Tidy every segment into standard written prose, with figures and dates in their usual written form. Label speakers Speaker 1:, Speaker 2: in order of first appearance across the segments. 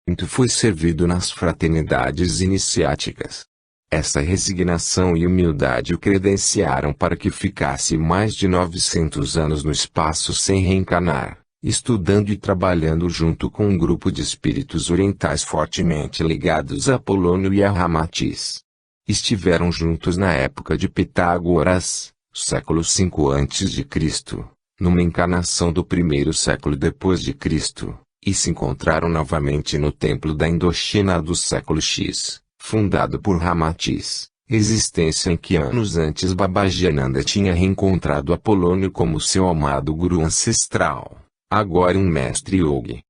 Speaker 1: Muito foi servido nas fraternidades iniciáticas. Essa resignação e humildade o credenciaram para que ficasse mais de 900 anos no espaço sem reencarnar, estudando e trabalhando junto com um grupo de espíritos orientais fortemente ligados a Apolônio e a Ramatiz. Estiveram juntos na época de Pitágoras, século V a.C., numa encarnação do primeiro século depois de Cristo, e se encontraram novamente no templo da Indochina do século X, fundado por Ramatiz, existência em que anos antes Babajiananda tinha reencontrado Apolônio como seu amado guru ancestral, agora um mestre yogi.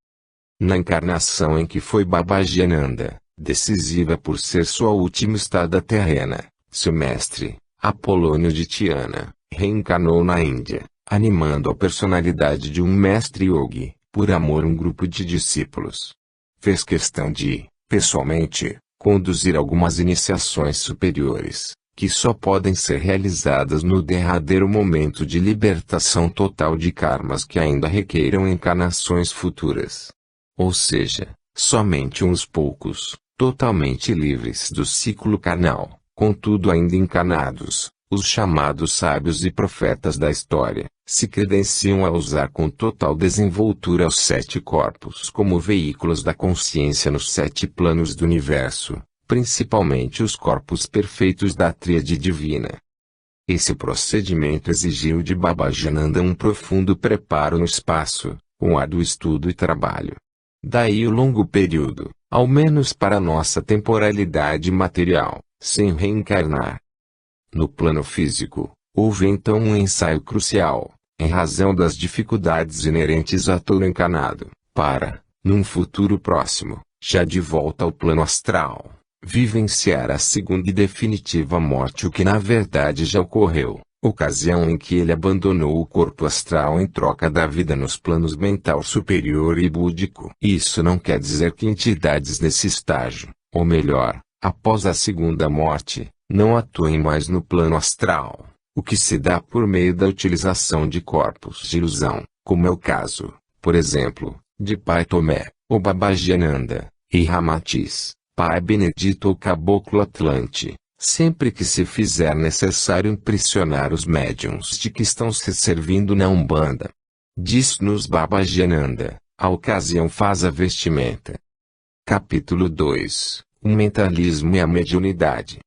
Speaker 1: Na encarnação em que foi Babajiananda, decisiva por ser sua última estada terrena, seu mestre, Apolônio de Tiana, reencarnou na Índia, animando a personalidade de um mestre yogi, por amor um grupo de discípulos. Fez questão de, pessoalmente, conduzir algumas iniciações superiores, que só podem ser realizadas no derradeiro momento de libertação total de karmas que ainda requeiram encarnações futuras. Ou seja, somente uns poucos, totalmente livres do ciclo carnal, contudo ainda encarnados, os chamados sábios e profetas da história, se credenciam a usar com total desenvoltura os 7 corpos como veículos da consciência nos 7 planos do universo, principalmente os corpos perfeitos da tríade divina. Esse procedimento exigiu de Babajiananda um profundo preparo no espaço, um árduo estudo e trabalho. Daí o longo período, ao menos para nossa temporalidade material, sem reencarnar. No plano físico, houve então um ensaio crucial, em razão das dificuldades inerentes a todo encarnado, para, num futuro próximo, já de volta ao plano astral, vivenciar a segunda e definitiva morte, o que na verdade já ocorreu, ocasião em que ele abandonou o corpo astral em troca da vida nos planos mental superior e búdico. Isso não quer dizer que entidades nesse estágio, ou melhor, após a segunda morte, não atuem mais no plano astral, o que se dá por meio da utilização de corpos de ilusão, como é o caso, por exemplo, de Pai Tomé, ou Babajiananda, e Ramatiz, Pai Benedito ou Caboclo Atlante, sempre que se fizer necessário impressionar os médiuns de que estão se servindo na Umbanda. Diz-nos Babajiananda, a ocasião faz a vestimenta. Capítulo 2, o mentalismo e a mediunidade.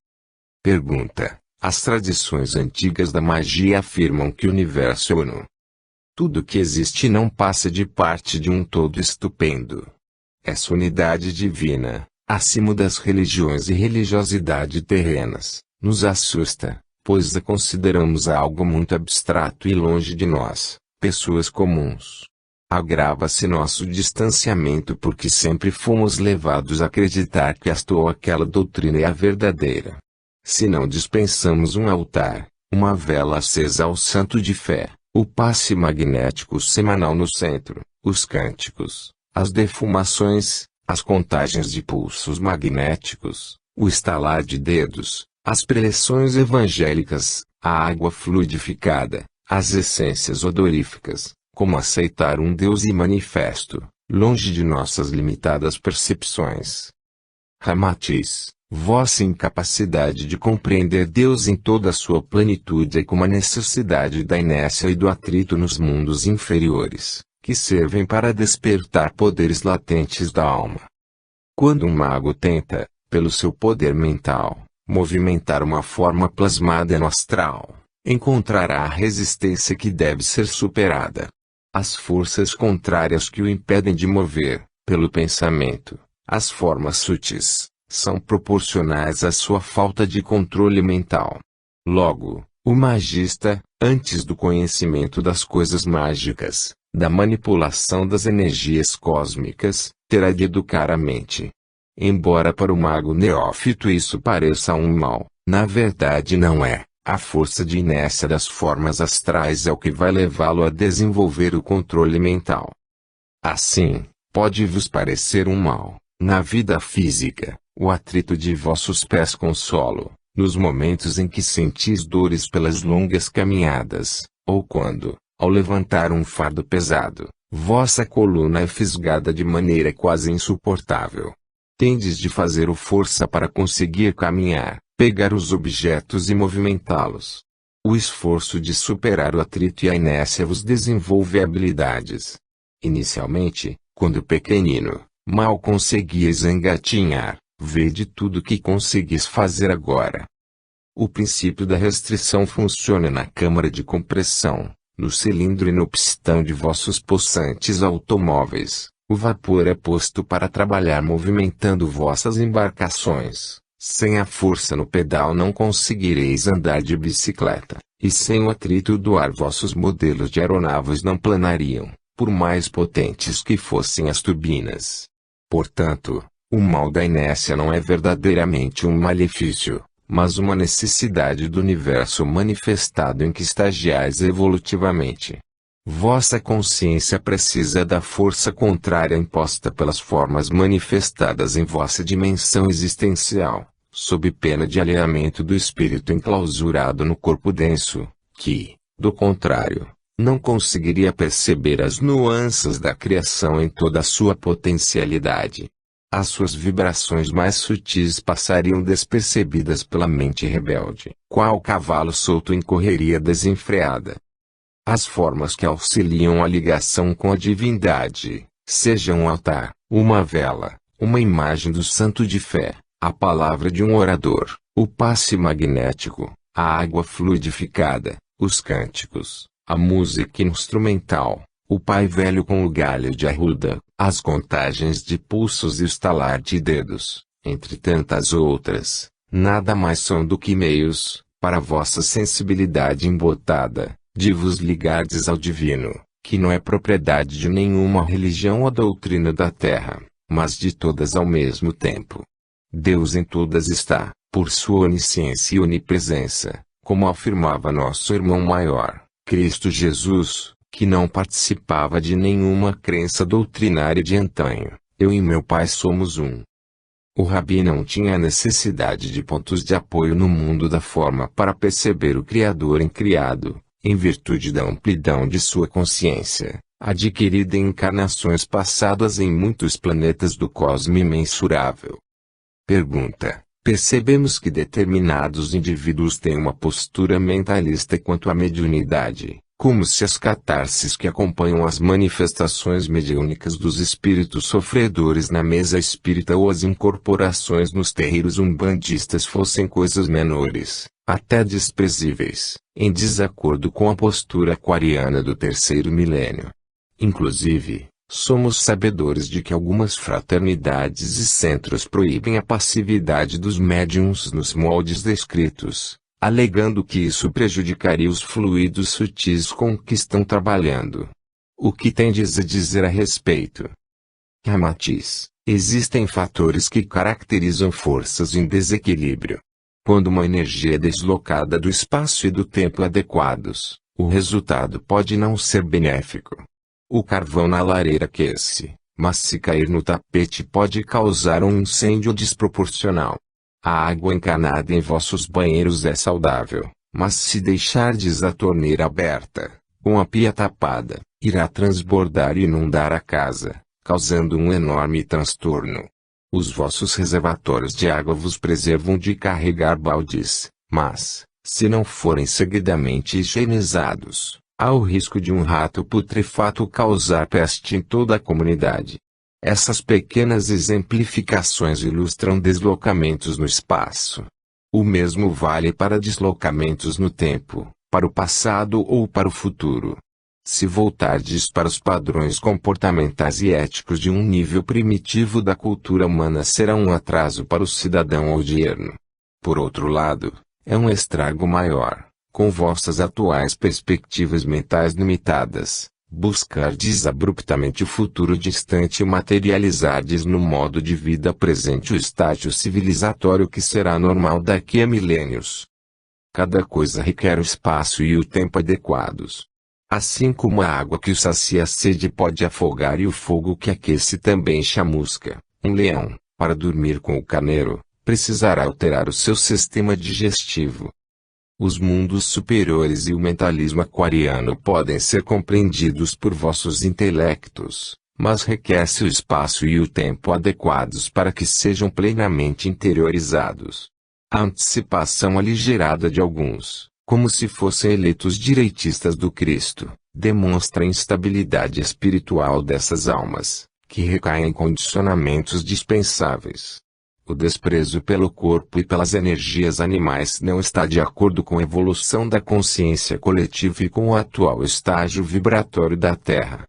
Speaker 1: Pergunta: as tradições antigas da magia afirmam que o universo é uno. Tudo que existe não passa de parte de um todo estupendo. Essa unidade divina, acima das religiões e religiosidade terrenas, nos assusta, pois a consideramos algo muito abstrato e longe de nós, pessoas comuns. Agrava-se nosso distanciamento porque sempre fomos levados a acreditar que esta ou aquela doutrina é a verdadeira. Se não dispensamos um altar, uma vela acesa ao santo de fé, o passe magnético semanal no centro, os cânticos, as defumações, as contagens de pulsos magnéticos, o estalar de dedos, as preleções evangélicas, a água fluidificada, as essências odoríficas, como aceitar um Deus imanifesto, longe de nossas limitadas percepções. Ramatiz, vossa incapacidade de compreender Deus em toda a sua plenitude é como a necessidade da inércia e do atrito nos mundos inferiores, que servem para despertar poderes latentes da alma. Quando um mago tenta, pelo seu poder mental, movimentar uma forma plasmada no astral, encontrará a resistência que deve ser superada. As forças contrárias que o impedem de mover, pelo pensamento, as formas sutis, são proporcionais à sua falta de controle mental. Logo, o magista, antes do conhecimento das coisas mágicas, da manipulação das energias cósmicas, terá de educar a mente. Embora para o mago neófito isso pareça um mal, na verdade não é. A força de inércia das formas astrais é o que vai levá-lo a desenvolver o controle mental. Assim, pode vos parecer um mal, na vida física, o atrito de vossos pés com o solo, nos momentos em que sentis dores pelas longas caminhadas, ou quando, ao levantar um fardo pesado, Vossa coluna é fisgada de maneira quase insuportável. Tendes de fazer força para conseguir caminhar, pegar os objetos e movimentá-los. O esforço de superar o atrito e a inércia vos desenvolve habilidades. Inicialmente, quando pequenino, mal conseguias engatinhar, vede tudo que conseguis fazer agora. O princípio da restrição funciona na câmara de compressão, no cilindro e no pistão de vossos possantes automóveis. O vapor é posto para trabalhar movimentando vossas embarcações. Sem a força no pedal não conseguireis andar de bicicleta, e sem o atrito do ar vossos modelos de aeronaves não planariam, por mais potentes que fossem as turbinas. Portanto, o mal da inércia não é verdadeiramente um malefício, mas uma necessidade do universo manifestado em que estagiais evolutivamente. Vossa consciência precisa da força contrária imposta pelas formas manifestadas em vossa dimensão existencial, sob pena de alheamento do espírito enclausurado no corpo denso, que, do contrário, não conseguiria perceber as nuances da criação em toda a sua potencialidade. As suas vibrações mais sutis passariam despercebidas pela mente rebelde, qual cavalo solto em correria desenfreada. As formas que auxiliam a ligação com a divindade, seja um altar, uma vela, uma imagem do santo de fé, a palavra de um orador, o passe magnético, a água fluidificada, os cânticos, a música instrumental, o pai velho com o galho de arruda, as contagens de pulsos e o estalar de dedos, entre tantas outras, nada mais são do que meios, para vossa sensibilidade embotada, de vos ligardes ao divino, que não é propriedade de nenhuma religião ou doutrina da terra, mas de todas ao mesmo tempo. Deus em todas está, por sua onisciência e onipresença, como afirmava nosso irmão maior, Cristo Jesus, que não participava de nenhuma crença doutrinária de antanho. Eu e meu Pai somos um. O Rabi não tinha necessidade de pontos de apoio no mundo da forma para perceber o Criador em criado, em virtude da amplidão de sua consciência, adquirida em encarnações passadas em muitos planetas do cosmo imensurável. Pergunta: percebemos que determinados indivíduos têm uma postura mentalista quanto à mediunidade, como se as catarses que acompanham as manifestações mediúnicas dos espíritos sofredores na mesa espírita ou as incorporações nos terreiros umbandistas fossem coisas menores, até desprezíveis, em desacordo com a postura aquariana do terceiro milênio. Inclusive, somos sabedores de que algumas fraternidades e centros proíbem a passividade dos médiuns nos moldes descritos, alegando que isso prejudicaria os fluidos sutis com que estão trabalhando. O que tendes a dizer a respeito? Ramatiz: existem fatores que caracterizam forças em desequilíbrio. Quando uma energia é deslocada do espaço e do tempo adequados, o resultado pode não ser benéfico. O carvão na lareira aquece, mas se cair no tapete pode causar um incêndio desproporcional. A água encanada em vossos banheiros é saudável, mas se deixardes a torneira aberta, com a pia tapada, irá transbordar e inundar a casa, causando um enorme transtorno. Os vossos reservatórios de água vos preservam de carregar baldes, mas, se não forem seguidamente higienizados, há o risco de um rato putrefato causar peste em toda a comunidade. Essas pequenas exemplificações ilustram deslocamentos no espaço. O mesmo vale para deslocamentos no tempo, para o passado ou para o futuro. Se voltardes para os padrões comportamentais e éticos de um nível primitivo da cultura humana, será um atraso para o cidadão odierno. Por outro lado, é um estrago maior, com vossas atuais perspectivas mentais limitadas, buscardes abruptamente o futuro distante e materializardes no modo de vida presente o estágio civilizatório que será normal daqui a milênios. Cada coisa requer o espaço e o tempo adequados. Assim como a água que sacia a sede pode afogar e o fogo que aquece também chamusca, um leão, para dormir com o carneiro, precisará alterar o seu sistema digestivo. Os mundos superiores e o mentalismo aquariano podem ser compreendidos por vossos intelectos, mas requer-se o espaço e o tempo adequados para que sejam plenamente interiorizados. A antecipação aligerada de alguns, como se fossem eleitos direitistas do Cristo, demonstra a instabilidade espiritual dessas almas, que recaem em condicionamentos dispensáveis. O desprezo pelo corpo e pelas energias animais não está de acordo com a evolução da consciência coletiva e com o atual estágio vibratório da Terra.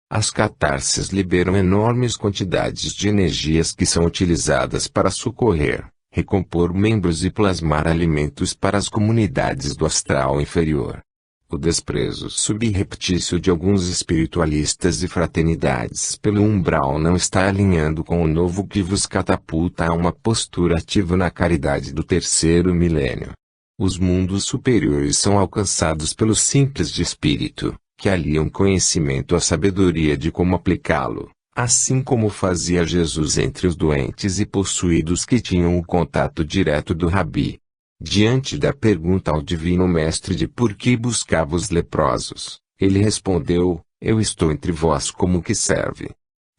Speaker 1: As catarses liberam enormes quantidades de energias que são utilizadas para socorrer, recompor membros e plasmar alimentos para as comunidades do astral inferior. O desprezo subreptício de alguns espiritualistas e fraternidades pelo umbral não está alinhando com o novo que vos catapulta a uma postura ativa na caridade do terceiro milênio. Os mundos superiores são alcançados pelo simples de espírito, que aliam conhecimento à sabedoria de como aplicá-lo, assim como fazia Jesus entre os doentes e possuídos que tinham o contato direto do Rabi. Diante da pergunta ao Divino Mestre de por que buscava os leprosos, ele respondeu: eu estou entre vós como que serve.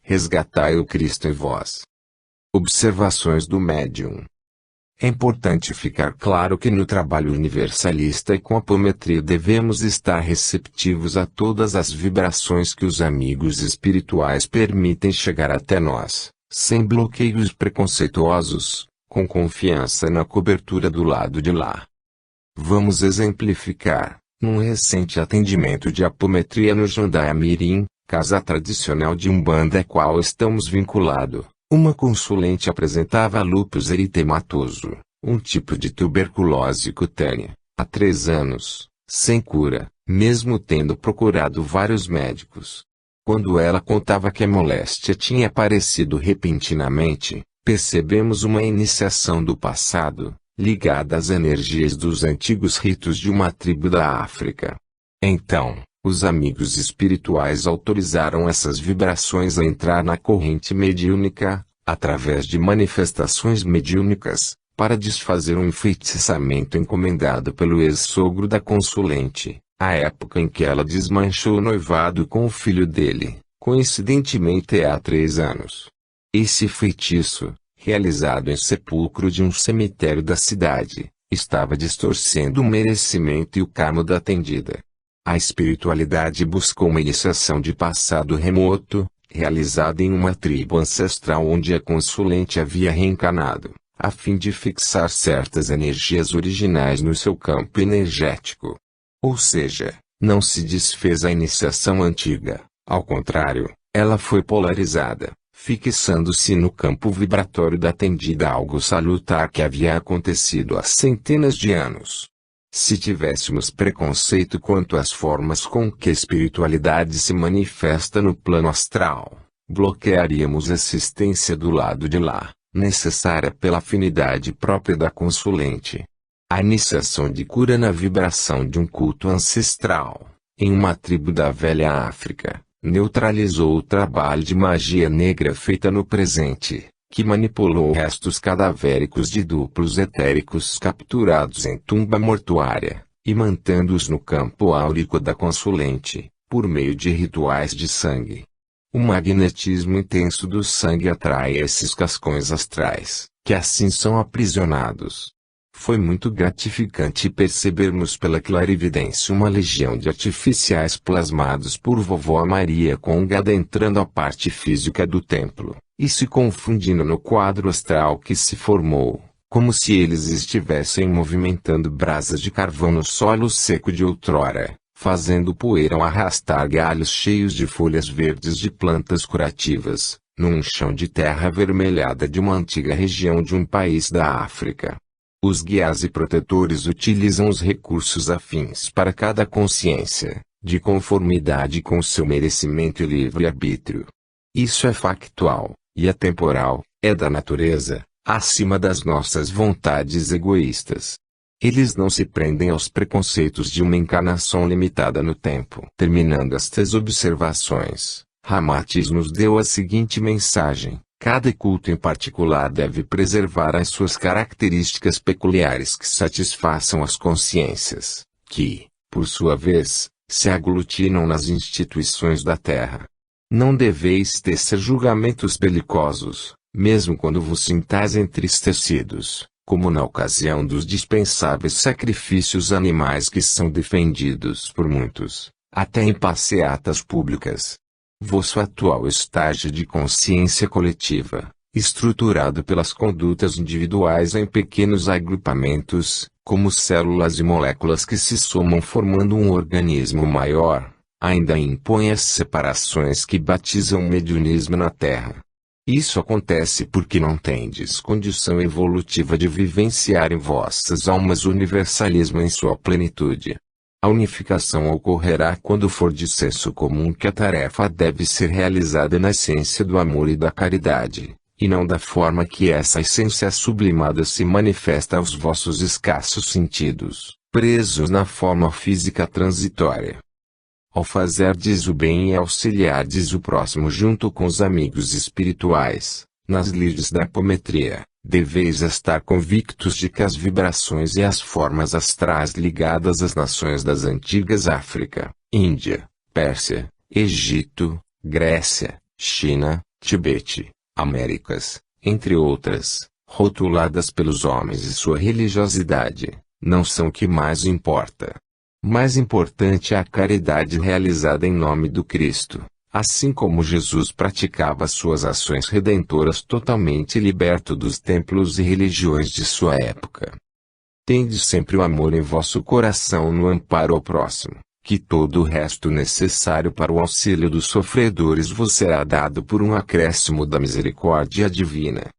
Speaker 1: Resgatai o Cristo em vós. Observações do médium. É importante ficar claro que no trabalho universalista e com a apometria devemos estar receptivos a todas as vibrações que os amigos espirituais permitem chegar até nós, sem bloqueios preconceituosos, com confiança na cobertura do lado de lá. Vamos exemplificar, num recente atendimento de apometria no Jandaia-Mirim, casa tradicional de Umbanda a qual estamos vinculados, uma consulente apresentava lúpus eritematoso, um tipo de tuberculose cutânea, há 3 anos, sem cura, mesmo tendo procurado vários médicos. Quando ela contava que a moléstia tinha aparecido repentinamente, percebemos uma iniciação do passado, ligada às energias dos antigos ritos de uma tribo da África. Então, os amigos espirituais autorizaram essas vibrações a entrar na corrente mediúnica, através de manifestações mediúnicas, para desfazer um enfeitiçamento encomendado pelo ex-sogro da consulente, à época em que ela desmanchou o noivado com o filho dele, coincidentemente há 3 anos. Esse feitiço, realizado em sepulcro de um cemitério da cidade, estava distorcendo o merecimento e o karma da atendida. A espiritualidade buscou uma iniciação de passado remoto, realizada em uma tribo ancestral onde a consulente havia reencarnado, a fim de fixar certas energias originais no seu campo energético. Ou seja, não se desfez a iniciação antiga, ao contrário, ela foi polarizada, fixando-se no campo vibratório da atendida, algo salutar que havia acontecido há centenas de anos. Se tivéssemos preconceito quanto às formas com que a espiritualidade se manifesta no plano astral, bloquearíamos a assistência do lado de lá, necessária pela afinidade própria da consulente. A iniciação de cura na vibração de um culto ancestral, em uma tribo da velha África, neutralizou o trabalho de magia negra feita no presente, que manipulou restos cadavéricos de duplos etéricos capturados em tumba mortuária, e mantendo-os no campo áurico da consulente, por meio de rituais de sangue. O magnetismo intenso do sangue atrai esses cascões astrais, que assim são aprisionados. Foi muito gratificante percebermos pela clarividência uma legião de artificiais plasmados por Vovó Maria Conga adentrando a parte física do templo, e se confundindo no quadro astral que se formou, como se eles estivessem movimentando brasas de carvão no solo seco de outrora, fazendo poeira ao arrastar galhos cheios de folhas verdes de plantas curativas, num chão de terra avermelhada de uma antiga região de um país da África. Os guias e protetores utilizam os recursos afins para cada consciência, de conformidade com seu merecimento e livre-arbítrio. Isso é factual, e atemporal, é da natureza, acima das nossas vontades egoístas. Eles não se prendem aos preconceitos de uma encarnação limitada no tempo. Terminando estas observações, Ramatiz nos deu a seguinte mensagem: Cada culto em particular deve preservar as suas características peculiares que satisfaçam as consciências, que, por sua vez, se aglutinam nas instituições da terra. Não deveis tecer julgamentos belicosos, mesmo quando vos sintais entristecidos, como na ocasião dos dispensáveis sacrifícios animais que são defendidos por muitos, até em passeatas públicas. Vosso atual estágio de consciência coletiva, estruturado pelas condutas individuais em pequenos agrupamentos, como células e moléculas que se somam formando um organismo maior, ainda impõe as separações que batizam mediunismo na Terra. Isso acontece porque não tendes condição evolutiva de vivenciar em vossas almas o universalismo em sua plenitude. A unificação ocorrerá quando for de senso comum que a tarefa deve ser realizada na essência do amor e da caridade, e não da forma que essa essência sublimada se manifesta aos vossos escassos sentidos, presos na forma física transitória. Ao fazerdes o bem e auxiliardes o próximo junto com os amigos espirituais, nas lides da apometria, deveis estar convictos de que as vibrações e as formas astrais ligadas às nações das antigas África, Índia, Pérsia, Egito, Grécia, China, Tibete, Américas, entre outras, rotuladas pelos homens e sua religiosidade, não são o que mais importa. Mais importante é a caridade realizada em nome do Cristo, assim como Jesus praticava suas ações redentoras totalmente liberto dos templos e religiões de sua época. Tende sempre o amor em vosso coração no amparo ao próximo, que todo o resto necessário para o auxílio dos sofredores vos será dado por um acréscimo da misericórdia divina.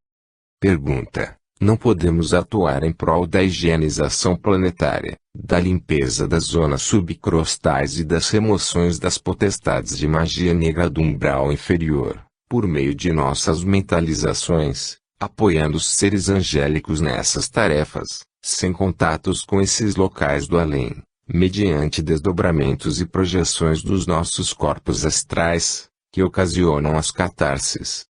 Speaker 1: Pergunta: não podemos atuar em prol da higienização planetária, da limpeza das zonas subcrostais e das remoções das potestades de magia negra do umbral inferior, por meio de nossas mentalizações, apoiando os seres angélicos nessas tarefas, sem contatos com esses locais do além, mediante desdobramentos e projeções dos nossos corpos astrais, que ocasionam as catarses.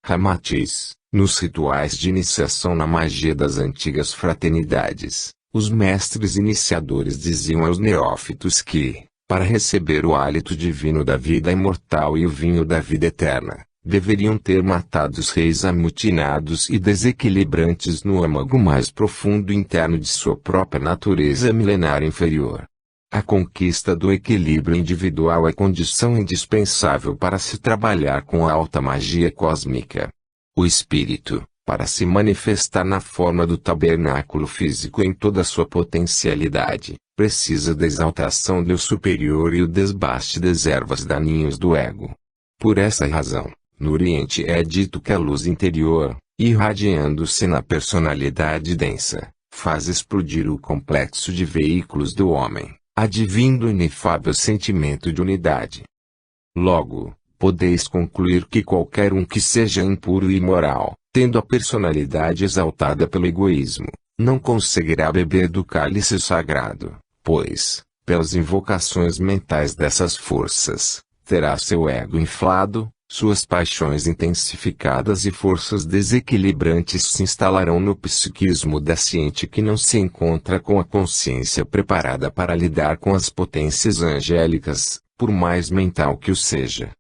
Speaker 1: Ramatiz. Nos rituais de iniciação na magia das antigas fraternidades, os mestres iniciadores diziam aos neófitos que, para receber o hálito divino da vida imortal e o vinho da vida eterna, deveriam ter matado os reis amotinados e desequilibrantes no âmago mais profundo interno de sua própria natureza milenar inferior. A conquista do equilíbrio individual é condição indispensável para se trabalhar com a alta magia cósmica. O espírito, para se manifestar na forma do tabernáculo físico em toda a sua potencialidade, precisa da exaltação do superior e o desbaste das ervas daninhas do ego. Por essa razão, no Oriente é dito que a luz interior, irradiando-se na personalidade densa, faz explodir o complexo de veículos do homem, advindo o inefável sentimento de unidade. Logo, podeis concluir que qualquer um que seja impuro e imoral, tendo a personalidade exaltada pelo egoísmo, não conseguirá beber do cálice sagrado, pois, pelas invocações mentais dessas forças, terá seu ego inflado, suas paixões intensificadas e forças desequilibrantes se instalarão no psiquismo da ciente que não se encontra com a consciência preparada para lidar com as potências angélicas, por mais mental que o seja.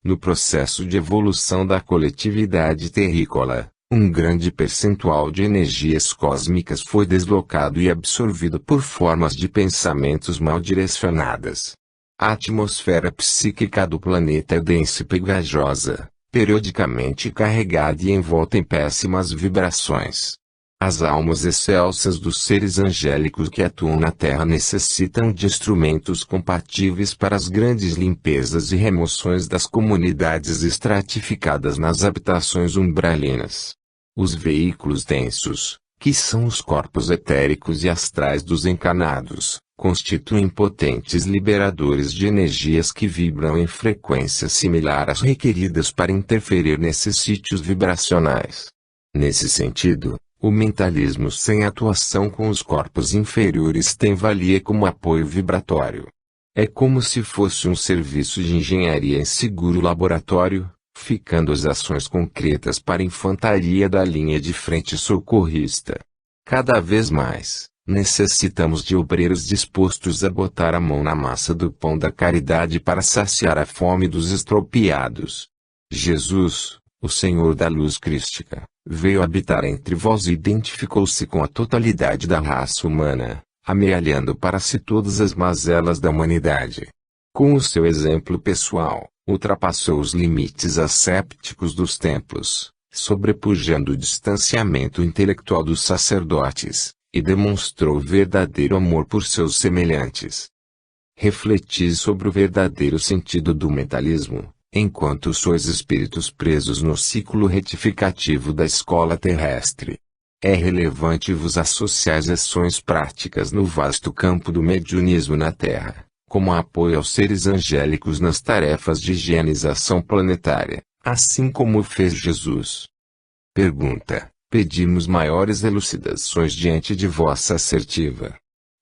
Speaker 1: No processo de evolução da coletividade terrícola, um grande percentual de energias cósmicas foi deslocado e absorvido por formas de pensamentos mal direcionadas. A atmosfera psíquica do planeta é densa e pegajosa, periodicamente carregada e envolta em péssimas vibrações. As almas excelsas dos seres angélicos que atuam na Terra necessitam de instrumentos compatíveis para as grandes limpezas e remoções das comunidades estratificadas nas habitações umbralinas. Os veículos densos, que são os corpos etéricos e astrais dos encarnados, constituem potentes liberadores de energias que vibram em frequência similar às requeridas para interferir nesses sítios vibracionais. Nesse sentido, o mentalismo sem atuação com os corpos inferiores tem valia como apoio vibratório. É como se fosse um serviço de engenharia em seguro laboratório, ficando as ações concretas para a infantaria da linha de frente socorrista. Cada vez mais, necessitamos de obreiros dispostos a botar a mão na massa do pão da caridade para saciar a fome dos estropiados. Jesus, o Senhor da luz crística, veio habitar entre vós e identificou-se com a totalidade da raça humana, amealhando para si todas as mazelas da humanidade. Com o seu exemplo pessoal, ultrapassou os limites assépticos dos templos, sobrepujando o distanciamento intelectual dos sacerdotes, e demonstrou verdadeiro amor por seus semelhantes. Refleti sobre o verdadeiro sentido do mentalismo, enquanto sois espíritos presos no ciclo retificativo da escola terrestre. É relevante vos associar às ações práticas no vasto campo do mediunismo na Terra, como apoio aos seres angélicos nas tarefas de higienização planetária, assim como fez Jesus. Pergunta: pedimos maiores elucidações diante de vossa assertiva.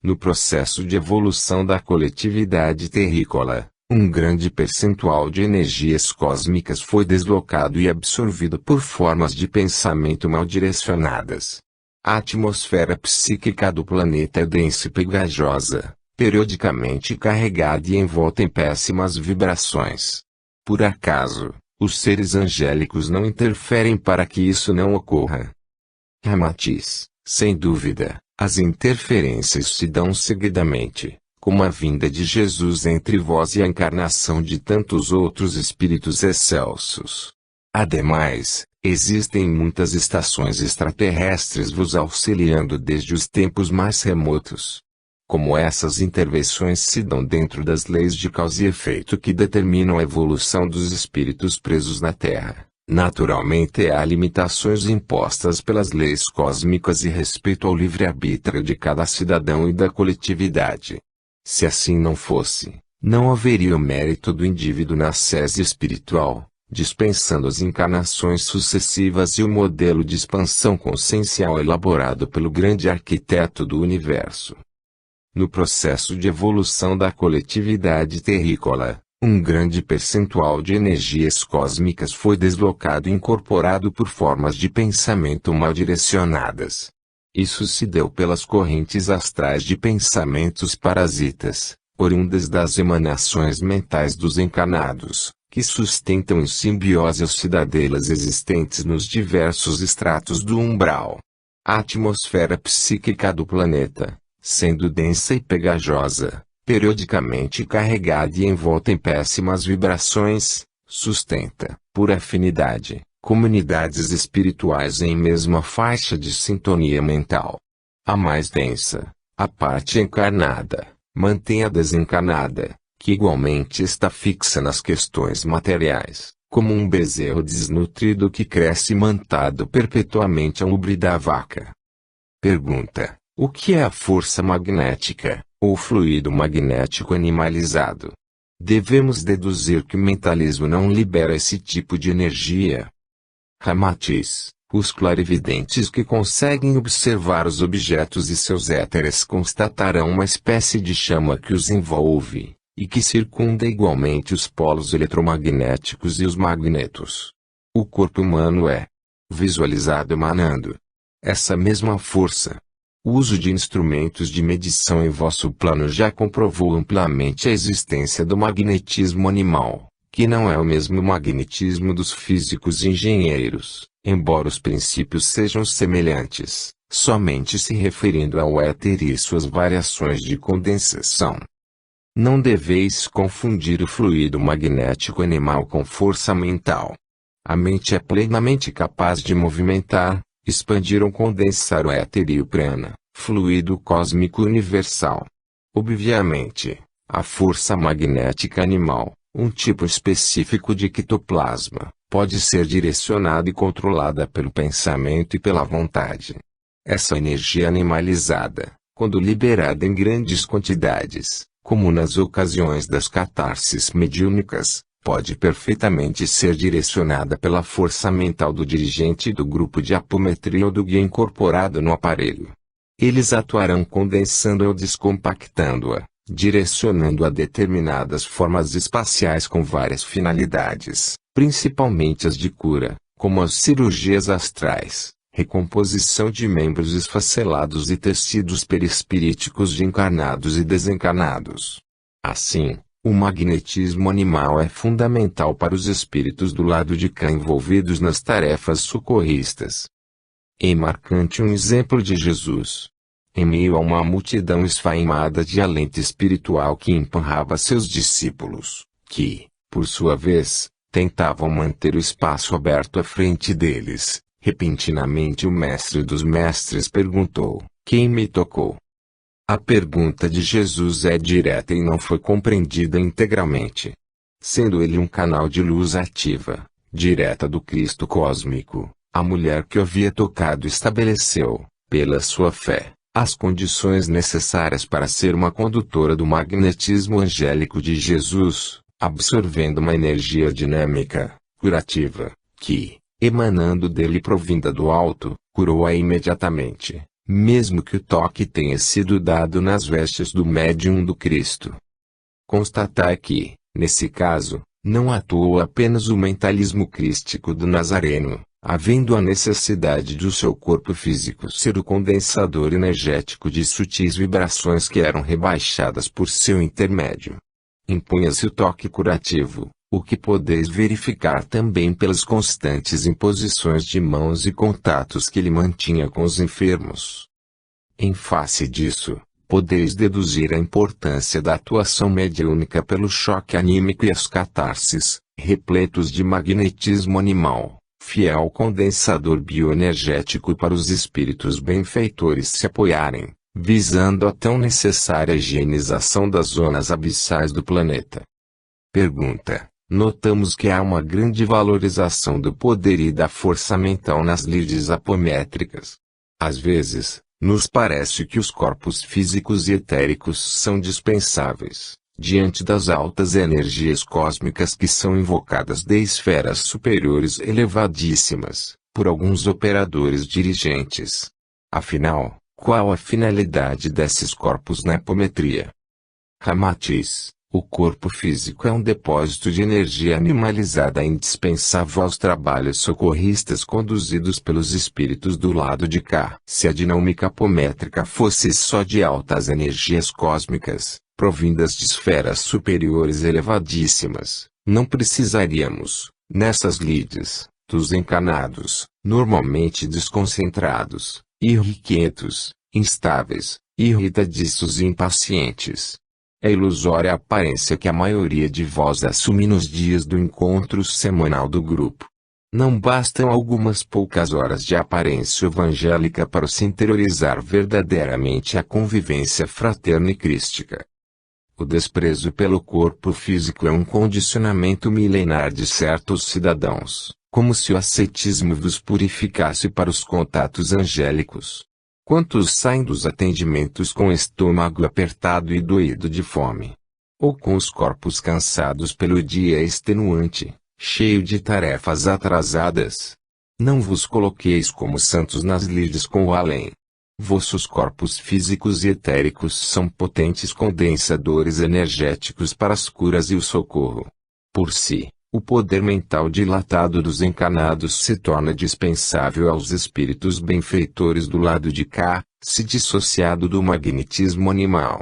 Speaker 1: No processo de evolução da coletividade terrícola, um grande percentual de energias cósmicas foi deslocado e absorvido por formas de pensamento mal direcionadas. A atmosfera psíquica do planeta é densa e pegajosa, periodicamente carregada e envolta em péssimas vibrações. Por acaso, os seres angélicos não interferem para que isso não ocorra? Ramatiz: sem dúvida, as interferências se dão seguidamente, como a vinda de Jesus entre vós e a encarnação de tantos outros espíritos excelsos. Ademais, existem muitas estações extraterrestres vos auxiliando desde os tempos mais remotos. Como essas intervenções se dão dentro das leis de causa e efeito que determinam a evolução dos espíritos presos na Terra, naturalmente há limitações impostas pelas leis cósmicas e respeito ao livre-arbítrio de cada cidadão e da coletividade. Se assim não fosse, não haveria o mérito do indivíduo na sese espiritual, dispensando as encarnações sucessivas e o modelo de expansão consciencial elaborado pelo grande arquiteto do universo. No processo de evolução da coletividade terrícola, um grande percentual de energias cósmicas foi deslocado e incorporado por formas de pensamento mal direcionadas. Isso se deu pelas correntes astrais de pensamentos parasitas, oriundas das emanações mentais dos encarnados, que sustentam em simbiose as cidadelas existentes nos diversos estratos do umbral. A atmosfera psíquica do planeta, sendo densa e pegajosa, periodicamente carregada e envolta em péssimas vibrações, sustenta, por afinidade, comunidades espirituais em mesma faixa de sintonia mental. A mais densa, a parte encarnada, mantém a desencarnada, que igualmente está fixa nas questões materiais, como um bezerro desnutrido que cresce mantado perpetuamente ao ubre da vaca. Pergunta: o que é a força magnética, ou fluido magnético animalizado? Devemos deduzir que o mentalismo não libera esse tipo de energia. Ramatiz: os clarividentes que conseguem observar os objetos e seus éteres constatarão uma espécie de chama que os envolve, e que circunda igualmente os polos eletromagnéticos e os magnetos. O corpo humano é visualizado emanando essa mesma força. O uso de instrumentos de medição em vosso plano já comprovou amplamente a existência do magnetismo animal, que não é o mesmo magnetismo dos físicos e engenheiros, embora os princípios sejam semelhantes, somente se referindo ao éter e suas variações de condensação. Não deveis confundir o fluido magnético animal com força mental. A mente é plenamente capaz de movimentar, expandir ou condensar o éter e o prana, fluido cósmico universal. Obviamente, a força magnética animal, um tipo específico de ectoplasma, pode ser direcionada e controlada pelo pensamento e pela vontade. Essa energia animalizada, quando liberada em grandes quantidades, como nas ocasiões das catarses mediúnicas, pode perfeitamente ser direcionada pela força mental do dirigente do grupo de apometria ou do guia incorporado no aparelho. Eles atuarão condensando ou descompactando-a, direcionando a determinadas formas espaciais com várias finalidades, principalmente as de cura, como as cirurgias astrais, recomposição de membros esfacelados e tecidos perispiríticos de encarnados e desencarnados. Assim, o magnetismo animal é fundamental para os espíritos do lado de cá envolvidos nas tarefas socorristas. É marcante um exemplo de Jesus. Em meio a uma multidão esfaimada de alento espiritual que empurrava seus discípulos, que, por sua vez, tentavam manter o espaço aberto à frente deles, repentinamente o mestre dos mestres perguntou: "Quem me tocou?" A pergunta de Jesus é direta e não foi compreendida integralmente. Sendo ele um canal de luz ativa, direta do Cristo cósmico, a mulher que o havia tocado estabeleceu, pela sua fé, as condições necessárias para ser uma condutora do magnetismo angélico de Jesus, absorvendo uma energia dinâmica, curativa, que, emanando dele provinda do alto, curou-a imediatamente, mesmo que o toque tenha sido dado nas vestes do médium do Cristo. Constatar que, nesse caso, não atuou apenas o mentalismo crístico do Nazareno, havendo a necessidade de o seu corpo físico ser o condensador energético de sutis vibrações que eram rebaixadas por seu intermédio. Impunha-se o toque curativo, o que podeis verificar também pelas constantes imposições de mãos e contatos que ele mantinha com os enfermos. Em face disso, podeis deduzir a importância da atuação mediúnica pelo choque anímico e as catarses, repletos de magnetismo animal, fiel condensador bioenergético para os espíritos benfeitores se apoiarem, visando a tão necessária higienização das zonas abissais do planeta. Pergunta: notamos que há uma grande valorização do poder e da força mental nas lides apométricas. Às vezes, nos parece que os corpos físicos e etéricos são dispensáveis, diante das altas energias cósmicas que são invocadas de esferas superiores elevadíssimas, por alguns operadores dirigentes. Afinal, qual a finalidade desses corpos na apometria? Ramatiz: o corpo físico é um depósito de energia animalizada indispensável aos trabalhos socorristas conduzidos pelos espíritos do lado de cá. Se a dinâmica apométrica fosse só de altas energias cósmicas, provindas de esferas superiores elevadíssimas, não precisaríamos, nessas lides, dos encarnados, normalmente desconcentrados, irrequietos, instáveis, irritadiços e impacientes. É ilusória a aparência que a maioria de vós assume nos dias do encontro semanal do grupo. Não bastam algumas poucas horas de aparência evangélica para se interiorizar verdadeiramente a convivência fraterna e crística. O desprezo pelo corpo físico é um condicionamento milenar de certos cidadãos, como se o ascetismo vos purificasse para os contatos angélicos. Quantos saem dos atendimentos com o estômago apertado e doído de fome? Ou com os corpos cansados pelo dia extenuante, cheio de tarefas atrasadas? Não vos coloqueis como santos nas lides com o além. Vossos corpos físicos e etéricos são potentes condensadores energéticos para as curas e o socorro. Por si, o poder mental dilatado dos encarnados se torna dispensável aos espíritos benfeitores do lado de cá, se dissociado do magnetismo animal.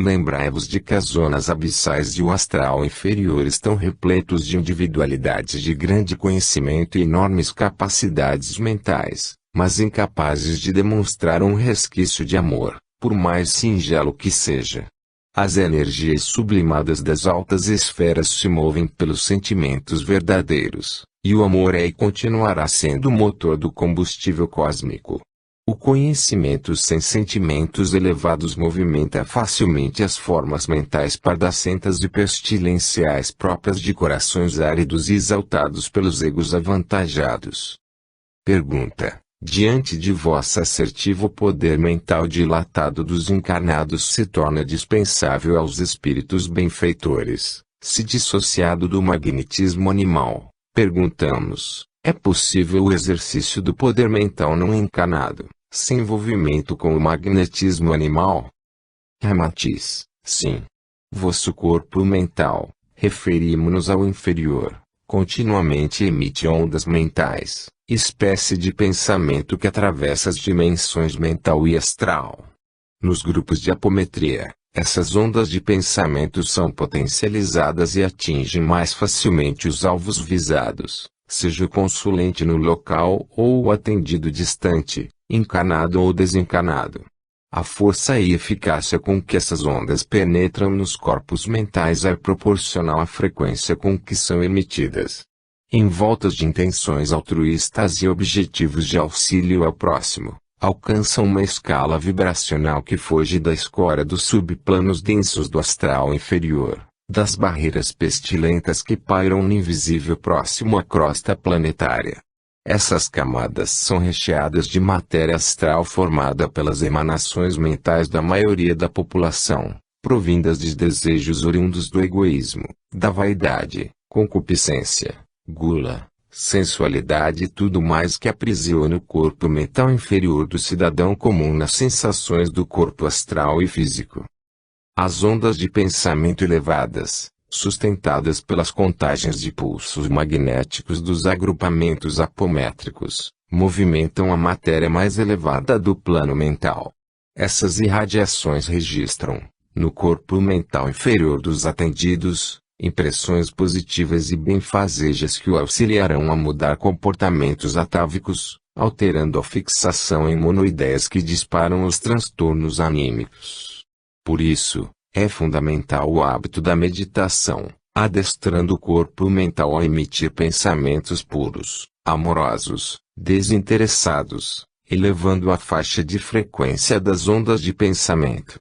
Speaker 1: Lembrai-vos de que as zonas abissais e o astral inferior estão repletos de individualidades de grande conhecimento e enormes capacidades mentais, mas incapazes de demonstrar um resquício de amor, por mais singelo que seja. As energias sublimadas das altas esferas se movem pelos sentimentos verdadeiros, e o amor é e continuará sendo o motor do combustível cósmico. O conhecimento sem sentimentos elevados movimenta facilmente as formas mentais pardacentas e pestilenciais próprias de corações áridos e exaltados pelos egos avantajados. Pergunta: diante de vosso assertivo poder mental dilatado dos encarnados se torna dispensável aos espíritos benfeitores, se dissociado do magnetismo animal, perguntamos: é possível o exercício do poder mental não encarnado, sem envolvimento com o magnetismo animal? Ramatiz: Sim. Vosso corpo mental, referimo-nos ao inferior, continuamente emite ondas mentais, espécie de pensamento que atravessa as dimensões mental e astral. Nos grupos de apometria, essas ondas de pensamento são potencializadas e atingem mais facilmente os alvos visados, seja o consulente no local ou o atendido distante, encanado ou desencanado. A força e eficácia com que essas ondas penetram nos corpos mentais é proporcional à frequência com que são emitidas. Envoltas de intenções altruístas e objetivos de auxílio ao próximo, alcançam uma escala vibracional que foge da escória dos subplanos densos do astral inferior, das barreiras pestilentas que pairam no invisível próximo à crosta planetária. Essas camadas são recheadas de matéria astral formada pelas emanações mentais da maioria da população, provindas de desejos oriundos do egoísmo, da vaidade, concupiscência, gula, sensualidade e tudo mais que aprisiona o corpo mental inferior do cidadão comum nas sensações do corpo astral e físico. As ondas de pensamento elevadas, sustentadas pelas contagens de pulsos magnéticos dos agrupamentos apométricos, movimentam a matéria mais elevada do plano mental. Essas irradiações registram, no corpo mental inferior dos atendidos, impressões positivas e benfazejas que o auxiliarão a mudar comportamentos atávicos, alterando a fixação em monoideias que disparam os transtornos anímicos. Por isso, é fundamental o hábito da meditação, adestrando o corpo mental a emitir pensamentos puros, amorosos, desinteressados, elevando a faixa de frequência das ondas de pensamento.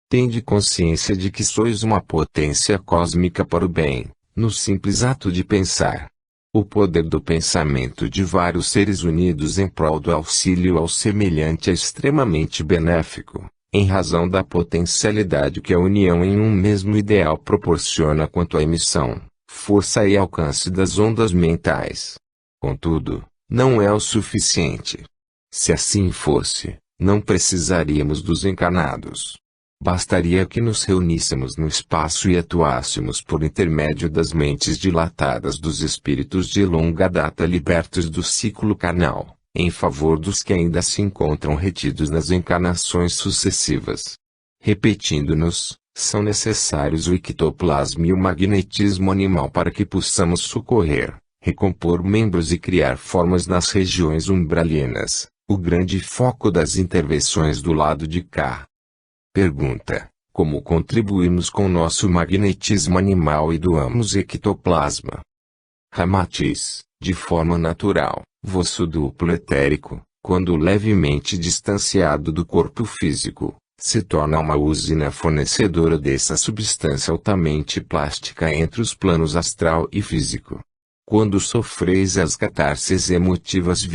Speaker 1: Tende consciência de que sois uma potência cósmica para o bem, no simples ato de pensar. O poder do pensamento de vários seres unidos em prol do auxílio ao semelhante é extremamente benéfico, em razão da potencialidade que a união em um mesmo ideal proporciona quanto à emissão, força e alcance das ondas mentais. Contudo, não é o suficiente. Se assim fosse, não precisaríamos dos encarnados. Bastaria que nos reuníssemos no espaço e atuássemos por intermédio das mentes dilatadas dos espíritos de longa data libertos do ciclo carnal, em favor dos que ainda se encontram retidos nas encarnações sucessivas. Repetindo-nos, são necessários o ectoplasma e o magnetismo animal para que possamos socorrer, recompor membros e criar formas nas regiões umbralinas, o grande foco das intervenções do lado de cá. Pergunta: como contribuímos com nosso magnetismo animal e doamos ectoplasma? Ramatiz: de forma natural, vosso duplo etérico, quando levemente distanciado do corpo físico, se torna uma usina fornecedora dessa substância altamente plástica entre os planos astral e físico. Quando sofreis as catarses emotivas,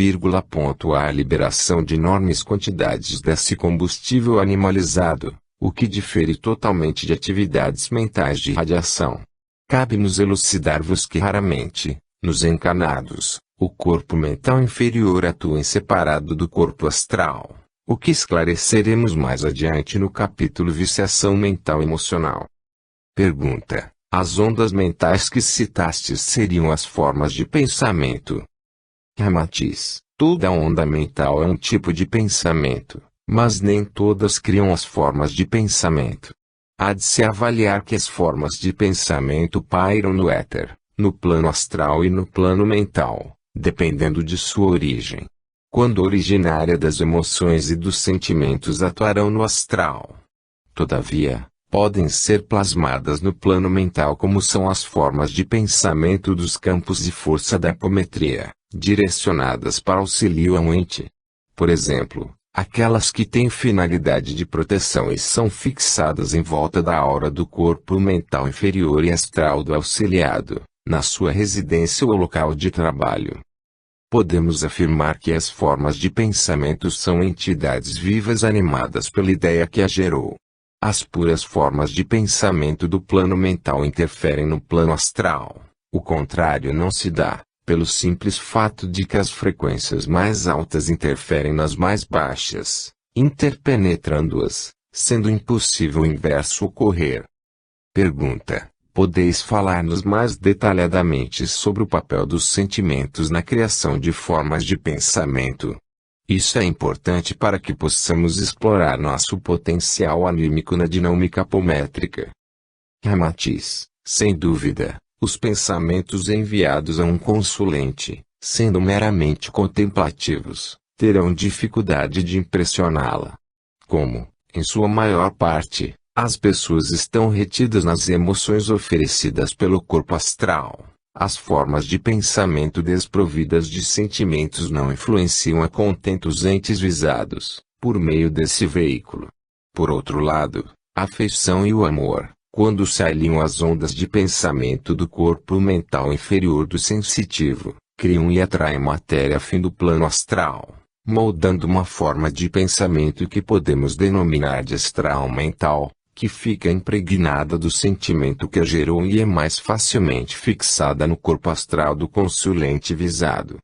Speaker 1: há liberação de enormes quantidades desse combustível animalizado, o que difere totalmente de atividades mentais de radiação. Cabe-nos elucidar-vos que raramente, nos encarnados, o corpo mental inferior atua em separado do corpo astral, o que esclareceremos mais adiante no capítulo Viciação Mental Emocional. Pergunta: as ondas mentais que citastes seriam as formas de pensamento? Ramatiz: toda onda mental é um tipo de pensamento, mas nem todas criam as formas de pensamento. Há de se avaliar que as formas de pensamento pairam no éter, no plano astral e no plano mental, dependendo de sua origem. Quando originária das emoções e dos sentimentos, atuarão no astral. Todavia, podem ser plasmadas no plano mental, como são as formas de pensamento dos campos de força da apometria, direcionadas para auxílio a um ente. Por exemplo, aquelas que têm finalidade de proteção e são fixadas em volta da aura do corpo mental inferior e astral do auxiliado, na sua residência ou local de trabalho. Podemos afirmar que as formas de pensamento são entidades vivas animadas pela ideia que a gerou. As puras formas de pensamento do plano mental interferem no plano astral. O contrário não se dá, pelo simples fato de que as frequências mais altas interferem nas mais baixas, interpenetrando-as, sendo impossível o inverso ocorrer. Pergunta: podeis falar-nos mais detalhadamente sobre o papel dos sentimentos na criação de formas de pensamento? Isso é importante para que possamos explorar nosso potencial anímico na dinâmica apométrica. Ramatiz: sem dúvida, os pensamentos enviados a um consulente, sendo meramente contemplativos, terão dificuldade de impressioná-la. Como, em sua maior parte, as pessoas estão retidas nas emoções oferecidas pelo corpo astral, as formas de pensamento desprovidas de sentimentos não influenciam a contento os entes visados, por meio desse veículo. Por outro lado, a afeição e o amor, quando se aliam às ondas de pensamento do corpo mental inferior do sensitivo, criam e atraem matéria fim do plano astral, moldando uma forma de pensamento que podemos denominar de astral mental, que fica impregnada do sentimento que a gerou e é mais facilmente fixada no corpo astral do consulente visado.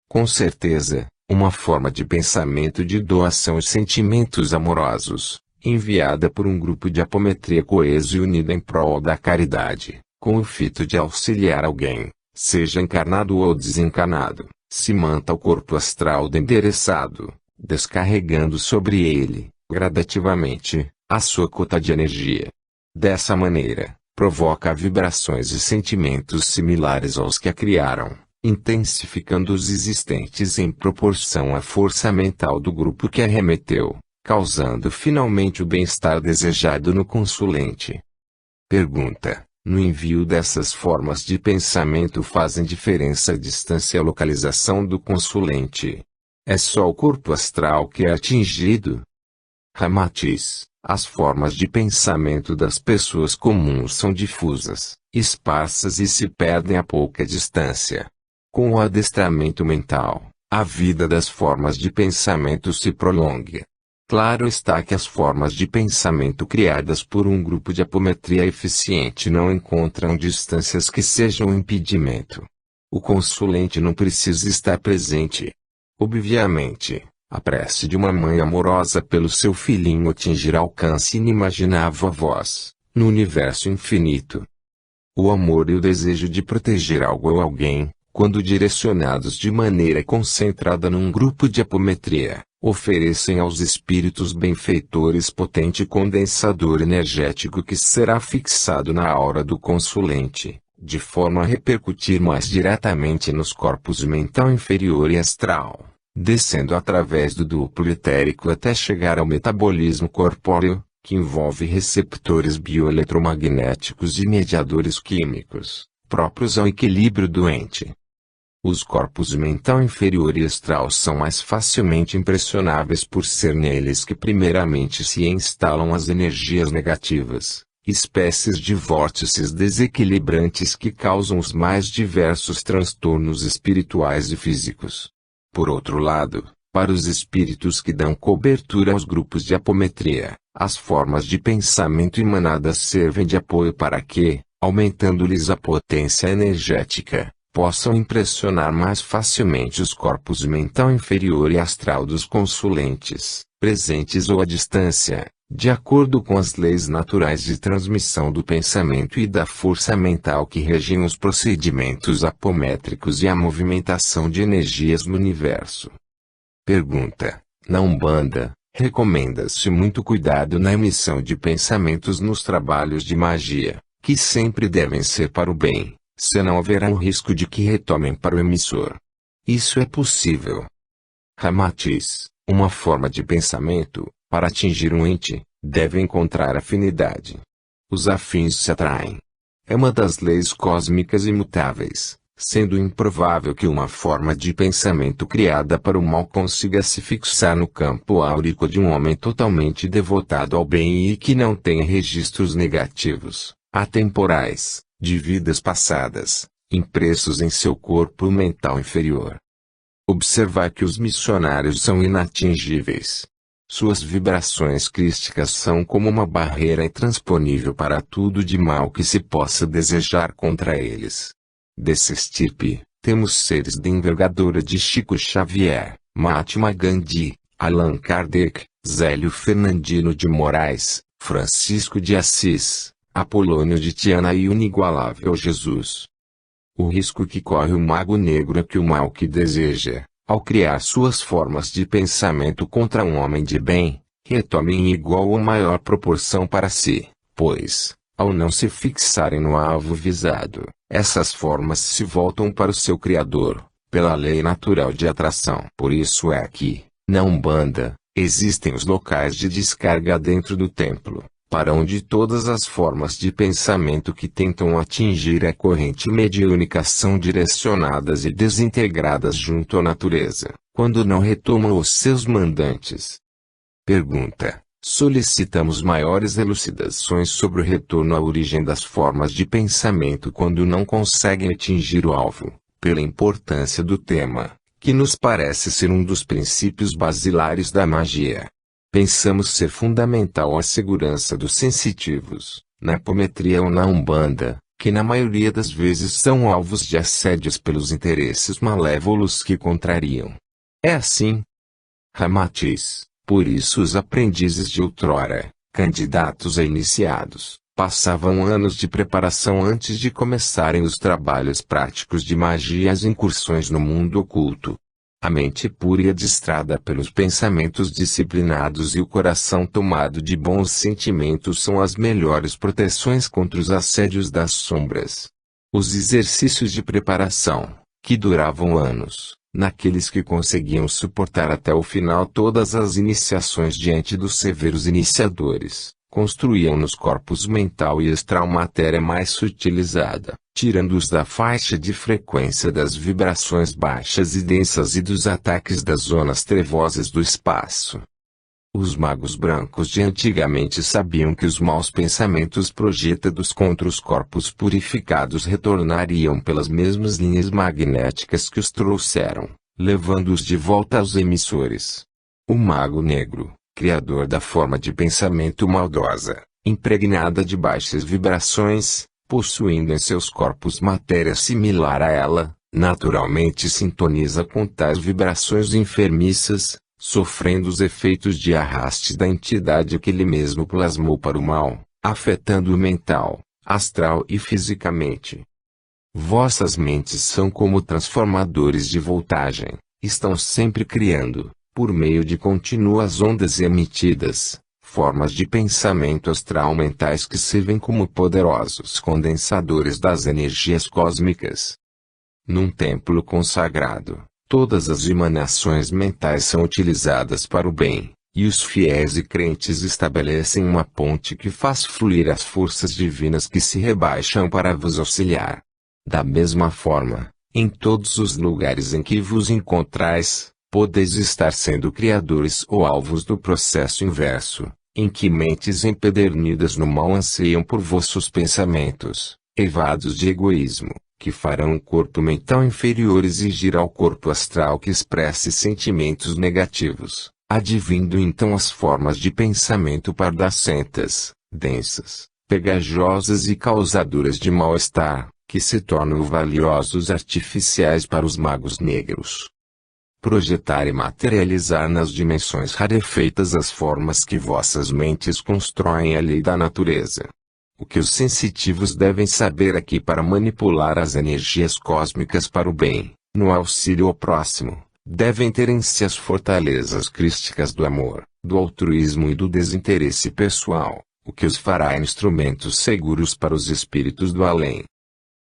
Speaker 1: Com certeza, uma forma de pensamento de doação e sentimentos amorosos, enviada por um grupo de apometria coeso e unido em prol da caridade, com o fito de auxiliar alguém, seja encarnado ou desencarnado, se manta o corpo astral endereçado, descarregando sobre ele, gradativamente, a sua cota de energia. Dessa maneira, provoca vibrações e sentimentos similares aos que a criaram, intensificando os existentes em proporção à força mental do grupo que a remeteu, causando finalmente o bem-estar desejado no consulente. Pergunta: no envio dessas formas de pensamento fazem diferença a distância e a localização do consulente? É só o corpo astral que é atingido? Ramatiz: as formas de pensamento das pessoas comuns são difusas, esparsas e se perdem a pouca distância. Com o adestramento mental, a vida das formas de pensamento se prolonga. Claro está que as formas de pensamento criadas por um grupo de apometria eficiente não encontram distâncias que sejam um impedimento. O consulente não precisa estar presente. Obviamente, a prece de uma mãe amorosa pelo seu filhinho atingirá alcance inimaginável a voz, no universo infinito. O amor e o desejo de proteger algo ou alguém, quando direcionados de maneira concentrada num grupo de apometria, oferecem aos espíritos benfeitores potente condensador energético que será fixado na aura do consulente, de forma a repercutir mais diretamente nos corpos mental inferior e astral, descendo através do duplo etérico até chegar ao metabolismo corpóreo, que envolve receptores bioeletromagnéticos e mediadores químicos, próprios ao equilíbrio doente. Os corpos mental inferior e astral são mais facilmente impressionáveis por ser neles que primeiramente se instalam as energias negativas, espécies de vórtices desequilibrantes que causam os mais diversos transtornos espirituais e físicos. Por outro lado, para os espíritos que dão cobertura aos grupos de apometria, as formas de pensamento emanadas servem de apoio para que, aumentando-lhes a potência energética, possam impressionar mais facilmente os corpos mental inferior e astral dos consulentes, presentes ou à distância, de acordo com as leis naturais de transmissão do pensamento e da força mental que regem os procedimentos apométricos e a movimentação de energias no universo. Pergunta: na Umbanda, recomenda-se muito cuidado na emissão de pensamentos nos trabalhos de magia, que sempre devem ser para o bem, senão haverá um risco de que retomem para o emissor. Isso é possível. Ramatiz: uma forma de pensamento, para atingir um ente, deve encontrar afinidade. Os afins se atraem. É uma das leis cósmicas imutáveis, sendo improvável que uma forma de pensamento criada para o mal consiga se fixar no campo áurico de um homem totalmente devotado ao bem e que não tenha registros negativos, atemporais, de vidas passadas, impressos em seu corpo mental inferior. Observar que os missionários são inatingíveis. Suas vibrações crísticas são como uma barreira intransponível para tudo de mal que se possa desejar contra eles. Desse estirpe, temos seres de envergadura de Chico Xavier, Mahatma Gandhi, Allan Kardec, Zélio Fernandino de Moraes, Francisco de Assis, Apolônio de Tiana e o inigualável Jesus. O risco que corre o mago negro é que o mal que deseja, ao criar suas formas de pensamento contra um homem de bem, retome em igual ou maior proporção para si, pois, ao não se fixarem no alvo visado, essas formas se voltam para o seu Criador, pela lei natural de atração. Por isso é que, na Umbanda, existem os locais de descarga dentro do templo, para onde todas as formas de pensamento que tentam atingir a corrente mediúnica são direcionadas e desintegradas junto à natureza, quando não retomam os seus mandantes. Pergunta: solicitamos maiores elucidações sobre o retorno à origem das formas de pensamento quando não conseguem atingir o alvo, pela importância do tema, que nos parece ser um dos princípios basilares da magia. Pensamos ser fundamental a segurança dos sensitivos, na apometria ou na Umbanda, que na maioria das vezes são alvos de assédios pelos interesses malévolos que contrariam. É assim? Ramatiz. Por isso os aprendizes de outrora, candidatos a iniciados, passavam anos de preparação antes de começarem os trabalhos práticos de magia e as incursões no mundo oculto. A mente pura e adistrada pelos pensamentos disciplinados e o coração tomado de bons sentimentos são as melhores proteções contra os assédios das sombras. Os exercícios de preparação, que duravam anos, naqueles que conseguiam suportar até o final todas as iniciações diante dos severos iniciadores, construíam nos corpos mental e astral matéria mais sutilizada, tirando-os da faixa de frequência das vibrações baixas e densas e dos ataques das zonas trevosas do espaço. Os magos brancos de antigamente sabiam que os maus pensamentos projetados contra os corpos purificados retornariam pelas mesmas linhas magnéticas que os trouxeram, levando-os de volta aos emissores. O mago negro, criador da forma de pensamento maldosa, impregnada de baixas vibrações, possuindo em seus corpos matéria similar a ela, naturalmente sintoniza com tais vibrações enfermiças, sofrendo os efeitos de arraste da entidade que ele mesmo plasmou para o mal, afetando o mental, astral e fisicamente. Vossas mentes são como transformadores de voltagem, estão sempre criando, por meio de contínuas ondas emitidas, formas de pensamento astral mentais que servem como poderosos condensadores das energias cósmicas. Num templo consagrado, todas as emanações mentais são utilizadas para o bem, e os fiéis e crentes estabelecem uma ponte que faz fluir as forças divinas que se rebaixam para vos auxiliar. Da mesma forma, em todos os lugares em que vos encontrais, podeis estar sendo criadores ou alvos do processo inverso, em que mentes empedernidas no mal anseiam por vossos pensamentos, eivados de egoísmo, que farão o corpo mental inferior exigir ao corpo astral que expresse sentimentos negativos, advindo então as formas de pensamento pardacentas, densas, pegajosas e causadoras de mal-estar, que se tornam valiosos artificiais para os magos negros. Projetar e materializar nas dimensões rarefeitas as formas que vossas mentes constroem a lei da natureza. O que os sensitivos devem saber é que para manipular as energias cósmicas para o bem, no auxílio ao próximo, devem ter em si as fortalezas crísticas do amor, do altruísmo e do desinteresse pessoal, o que os fará instrumentos seguros para os espíritos do além.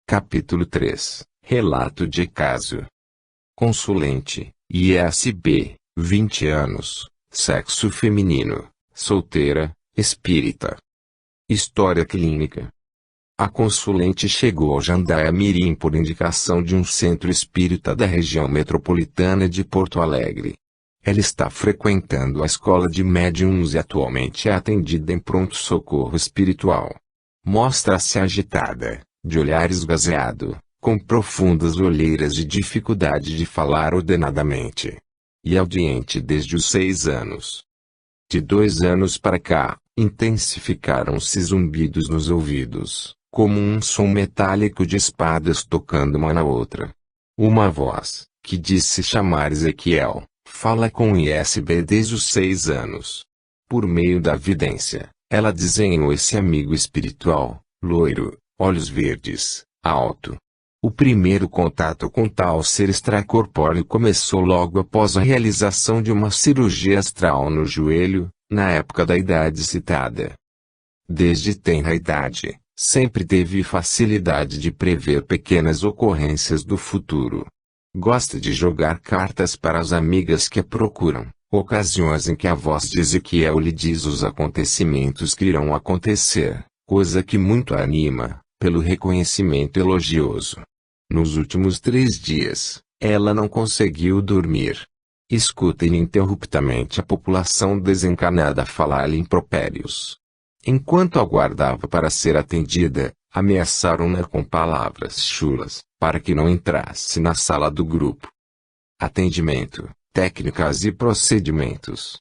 Speaker 1: Capítulo 3 – Relato de caso. Consulente, ISB, 20 anos, sexo feminino, solteira, espírita. História clínica. A consulente chegou ao Jandaia-Mirim por indicação de um centro espírita da região metropolitana de Porto Alegre. Ela está frequentando a escola de médiuns e atualmente é atendida em pronto-socorro espiritual. Mostra-se agitada, de olhar esgazeado, com profundas olheiras e dificuldade de falar ordenadamente. E audiente desde os 6 anos. De 2 anos para cá, intensificaram-se zumbidos nos ouvidos, como um som metálico de espadas tocando uma na outra. Uma voz, que disse chamar Ezequiel, fala com ISB desde os 6 anos. Por meio da vidência, ela desenhou esse amigo espiritual, loiro, olhos verdes, alto. O primeiro contato com tal ser extracorpóreo começou logo após a realização de uma cirurgia astral no joelho, na época da idade citada. Desde tenra idade, sempre teve facilidade de prever pequenas ocorrências do futuro. Gosta de jogar cartas para as amigas que a procuram, ocasiões em que a voz de Ezequiel lhe diz os acontecimentos que irão acontecer, coisa que muito a anima, pelo reconhecimento elogioso. Nos últimos 3 dias, ela não conseguiu dormir. Escuta ininterruptamente a população desencanada falar-lhe impropérios. Enquanto aguardava para ser atendida, ameaçaram-na com palavras chulas, para que não entrasse na sala do grupo. Atendimento, técnicas e procedimentos.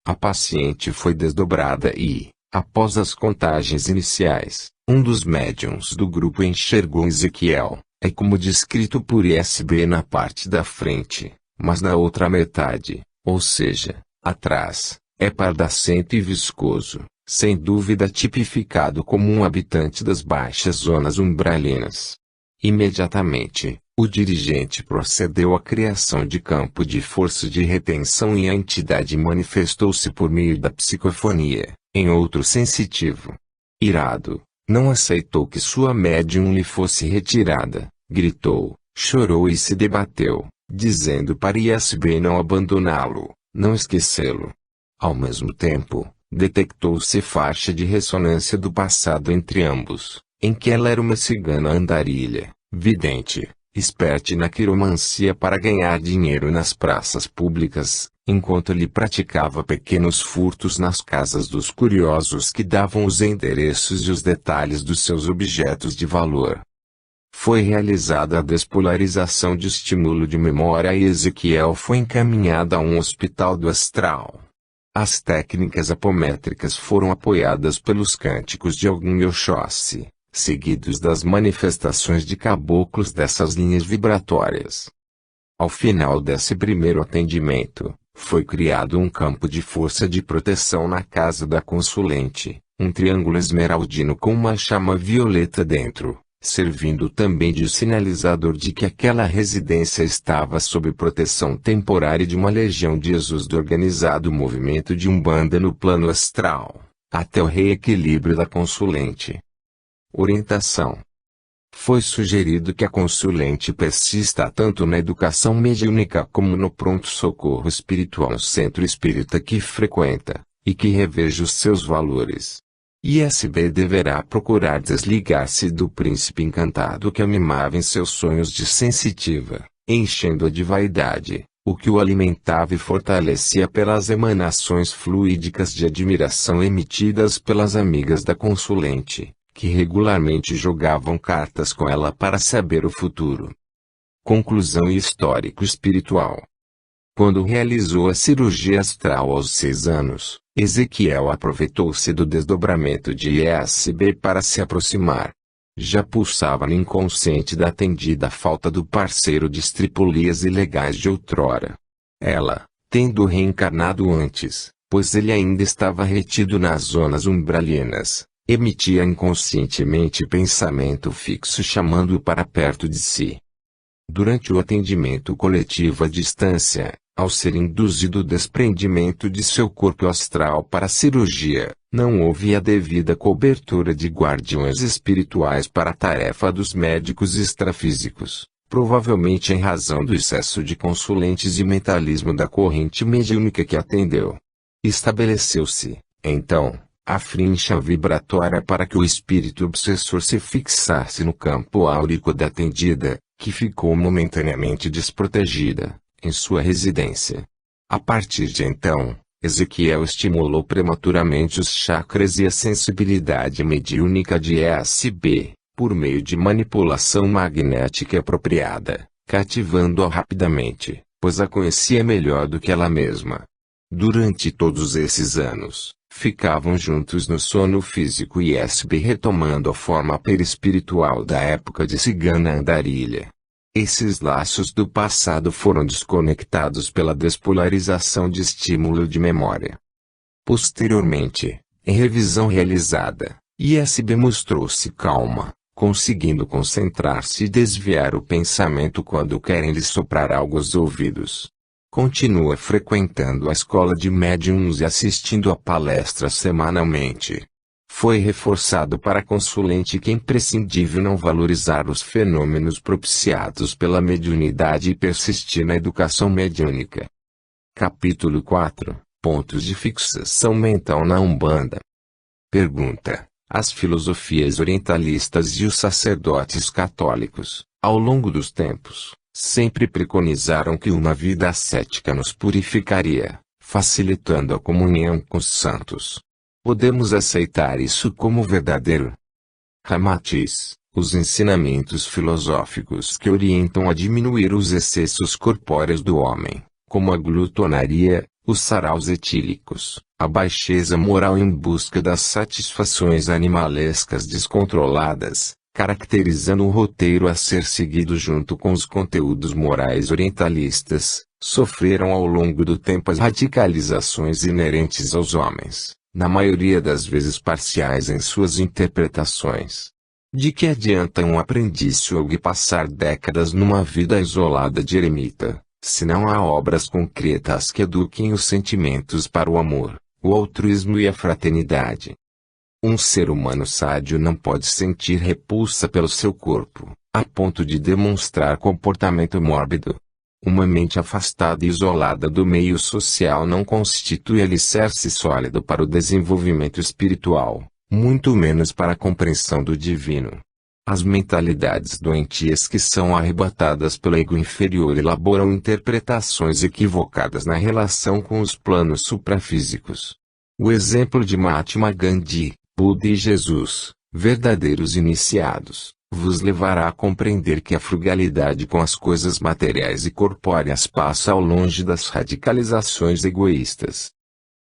Speaker 1: A paciente foi desdobrada e, após as contagens iniciais, um dos médiuns do grupo enxergou Ezequiel, como descrito por ISB na parte da frente, mas na outra metade, ou seja, atrás, é pardacento e viscoso, sem dúvida tipificado como um habitante das baixas zonas umbralinas. Imediatamente, o dirigente procedeu à criação de campo de força de retenção e a entidade manifestou-se por meio da psicofonia, em outro sensitivo. Irado, não aceitou que sua médium lhe fosse retirada, gritou, chorou e se debateu, dizendo para ISB não abandoná-lo, não esquecê-lo. Ao mesmo tempo, detectou-se faixa de ressonância do passado entre ambos, em que ela era uma cigana andarilha, vidente, experte na quiromancia para ganhar dinheiro nas praças públicas, enquanto ele praticava pequenos furtos nas casas dos curiosos que davam os endereços e os detalhes dos seus objetos de valor. Foi realizada a despolarização de estímulo de memória e Ezequiel foi encaminhado a um hospital do astral. As técnicas apométricas foram apoiadas pelos cânticos de Ogum e Oxóssi, seguidos das manifestações de caboclos dessas linhas vibratórias. Ao final desse primeiro atendimento, foi criado um campo de força de proteção na casa da consulente, um triângulo esmeraldino com uma chama violeta dentro, servindo também de sinalizador de que aquela residência estava sob proteção temporária de uma legião de Jesus do organizado movimento de Umbanda no plano astral, até o reequilíbrio da consulente. Orientação. Foi sugerido que a consulente persista tanto na educação mediúnica como no pronto-socorro espiritual no centro espírita que frequenta, e que reveja os seus valores. ISB deverá procurar desligar-se do príncipe encantado que a mimava em seus sonhos de sensitiva, enchendo-a de vaidade, o que o alimentava e fortalecia pelas emanações fluídicas de admiração emitidas pelas amigas da consulente, que regularmente jogavam cartas com ela para saber o futuro. Conclusão e histórico espiritual. Quando realizou a cirurgia astral aos 6 anos, Ezequiel aproveitou-se do desdobramento de ISB para se aproximar. Já pulsava no inconsciente da atendida a falta do parceiro de estripulias ilegais de outrora. Ela, tendo reencarnado antes, pois ele ainda estava retido nas zonas umbralinas, emitia inconscientemente pensamento fixo chamando-o para perto de si. Durante o atendimento coletivo à distância, ao ser induzido o desprendimento de seu corpo astral para a cirurgia, não houve a devida cobertura de guardiões espirituais para a tarefa dos médicos extrafísicos, provavelmente em razão do excesso de consulentes e mentalismo da corrente mediúnica que atendeu. Estabeleceu-se, então, a frincha vibratória para que o espírito obsessor se fixasse no campo áurico da atendida, que ficou momentaneamente desprotegida, em sua residência. A partir de então, Ezequiel estimulou prematuramente os chakras e a sensibilidade mediúnica de ISB, por meio de manipulação magnética apropriada, cativando-a rapidamente, pois a conhecia melhor do que ela mesma. Durante todos esses anos, ficavam juntos no sono físico e ISB retomando a forma perispiritual da época de cigana andarilha. Esses laços do passado foram desconectados pela despolarização de estímulo de memória. Posteriormente, em revisão realizada, ISB mostrou-se calma, conseguindo concentrar-se e desviar o pensamento quando querem lhe soprar algo aos ouvidos. Continua frequentando a escola de médiuns e assistindo a palestras semanalmente. Foi reforçado para consulente que é imprescindível não valorizar os fenômenos propiciados pela mediunidade e persistir na educação mediúnica. Capítulo 4 – Pontos de fixação mental na Umbanda. Pergunta: as filosofias orientalistas e os sacerdotes católicos, ao longo dos tempos, sempre preconizaram que uma vida ascética nos purificaria, facilitando a comunhão com os santos. Podemos aceitar isso como verdadeiro? Ramatiz: os ensinamentos filosóficos que orientam a diminuir os excessos corpóreos do homem, como a glutonaria, os saraus etílicos, a baixeza moral em busca das satisfações animalescas descontroladas, caracterizando o roteiro a ser seguido junto com os conteúdos morais orientalistas, sofreram ao longo do tempo as radicalizações inerentes aos homens, na maioria das vezes parciais em suas interpretações. De que adianta um aprendiz yogi passar décadas numa vida isolada de eremita, se não há obras concretas que eduquem os sentimentos para o amor, o altruísmo e a fraternidade? Um ser humano sádio não pode sentir repulsa pelo seu corpo, a ponto de demonstrar comportamento mórbido. Uma mente afastada e isolada do meio social não constitui alicerce sólido para o desenvolvimento espiritual, muito menos para a compreensão do divino. As mentalidades doentias que são arrebatadas pelo ego inferior elaboram interpretações equivocadas na relação com os planos suprafísicos. O exemplo de Mahatma Gandhi, Buda e Jesus, verdadeiros iniciados, vos levará a compreender que a frugalidade com as coisas materiais e corpóreas passa ao longe das radicalizações egoístas.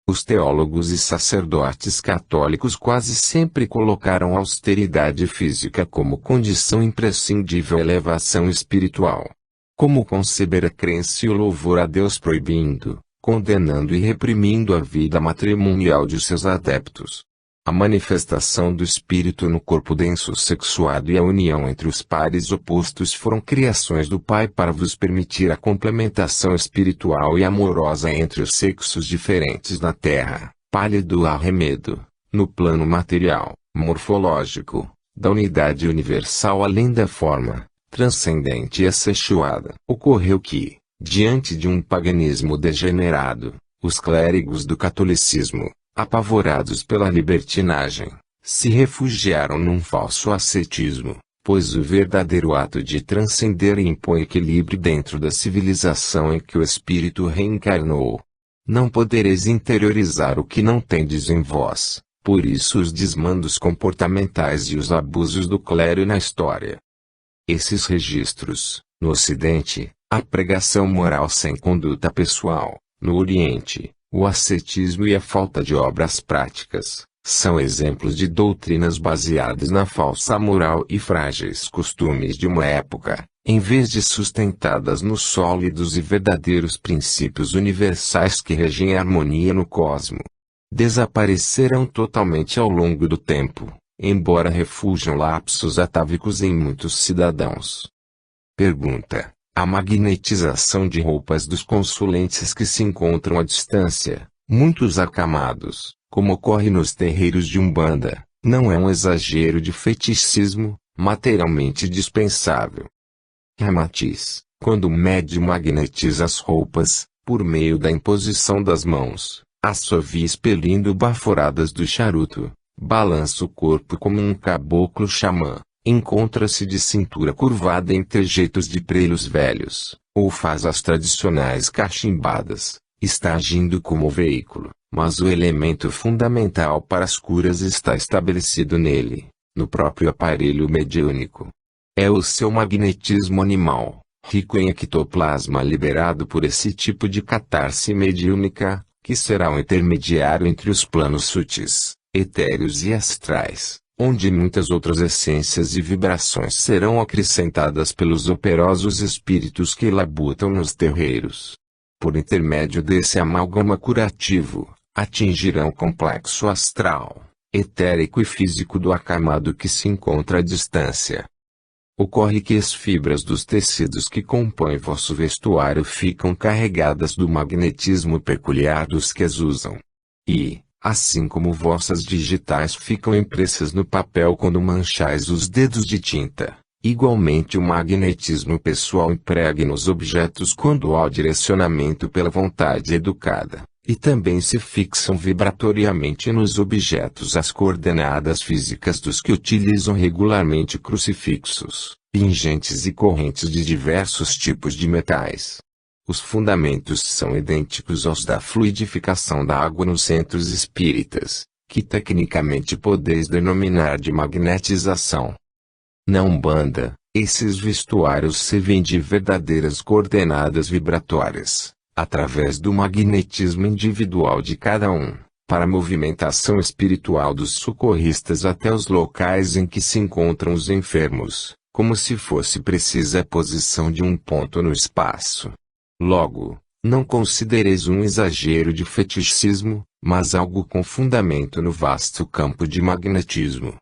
Speaker 1: Os teólogos e sacerdotes católicos quase sempre colocaram a austeridade física como condição imprescindível à elevação espiritual. Como conceber a crença e o louvor a Deus proibindo, condenando e reprimindo a vida matrimonial de seus adeptos? A manifestação do espírito no corpo denso sexuado e a união entre os pares opostos foram criações do Pai para vos permitir a complementação espiritual e amorosa entre os sexos diferentes na Terra, pálido arremedo, no plano material, morfológico, da unidade universal além da forma, transcendente e assexuada. Ocorreu que, diante de um paganismo degenerado, os clérigos do catolicismo, apavorados pela libertinagem, se refugiaram num falso ascetismo, pois o verdadeiro ato de transcender impõe equilíbrio dentro da civilização em que o espírito reencarnou. Não podereis interiorizar o que não tendes em vós, por isso os desmandos comportamentais e os abusos do clero na história. Esses registros, no Ocidente, a pregação moral sem conduta pessoal, no Oriente, o ascetismo e a falta de obras práticas, são exemplos de doutrinas baseadas na falsa moral e frágeis costumes de uma época, em vez de sustentadas nos sólidos e verdadeiros princípios universais que regem a harmonia no cosmo. Desapareceram totalmente ao longo do tempo, embora refujam lapsos atávicos em muitos cidadãos. Pergunta: a magnetização de roupas dos consulentes que se encontram à distância, muitos acamados, como ocorre nos terreiros de Umbanda, não é um exagero de feticismo, materialmente dispensável? Ramatiz: quando o médium magnetiza as roupas, por meio da imposição das mãos, assovia expelindo baforadas do charuto, balança o corpo como um caboclo xamã. Encontra-se de cintura curvada em trejeitos de prelos velhos, ou faz as tradicionais cachimbadas, está agindo como veículo, mas o elemento fundamental para as curas está estabelecido nele, no próprio aparelho mediúnico. É o seu magnetismo animal, rico em ectoplasma liberado por esse tipo de catarse mediúnica, que será um intermediário entre os planos sutis, etéreos e astrais, onde muitas outras essências e vibrações serão acrescentadas pelos operosos espíritos que labutam nos terreiros. Por intermédio desse amálgama curativo, atingirão o complexo astral, etérico e físico do acamado que se encontra à distância. Ocorre que as fibras dos tecidos que compõem vosso vestuário ficam carregadas do magnetismo peculiar dos que as usam. E, assim como vossas digitais ficam impressas no papel quando manchais os dedos de tinta, igualmente o magnetismo pessoal impregna os objetos quando há o direcionamento pela vontade educada, e também se fixam vibratoriamente nos objetos as coordenadas físicas dos que utilizam regularmente crucifixos, pingentes e correntes de diversos tipos de metais. Os fundamentos são idênticos aos da fluidificação da água nos centros espíritas, que tecnicamente podeis denominar de magnetização. Na Umbanda, esses vestuários servem de verdadeiras coordenadas vibratórias, através do magnetismo individual de cada um, para a movimentação espiritual dos socorristas até os locais em que se encontram os enfermos, como se fosse precisa a posição de um ponto no espaço. Logo, não considereis um exagero de feticismo, mas algo com fundamento no vasto campo de magnetismo.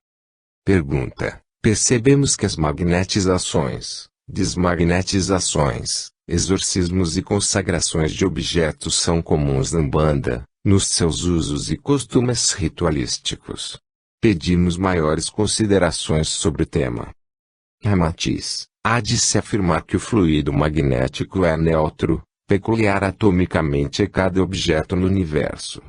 Speaker 1: Pergunta: percebemos que as magnetizações, desmagnetizações, exorcismos e consagrações de objetos são comuns na Umbanda, nos seus usos e costumes ritualísticos. Pedimos maiores considerações sobre o tema. Ramatiz: há de se afirmar que o fluido magnético é neutro, peculiar atomicamente a cada objeto no universo.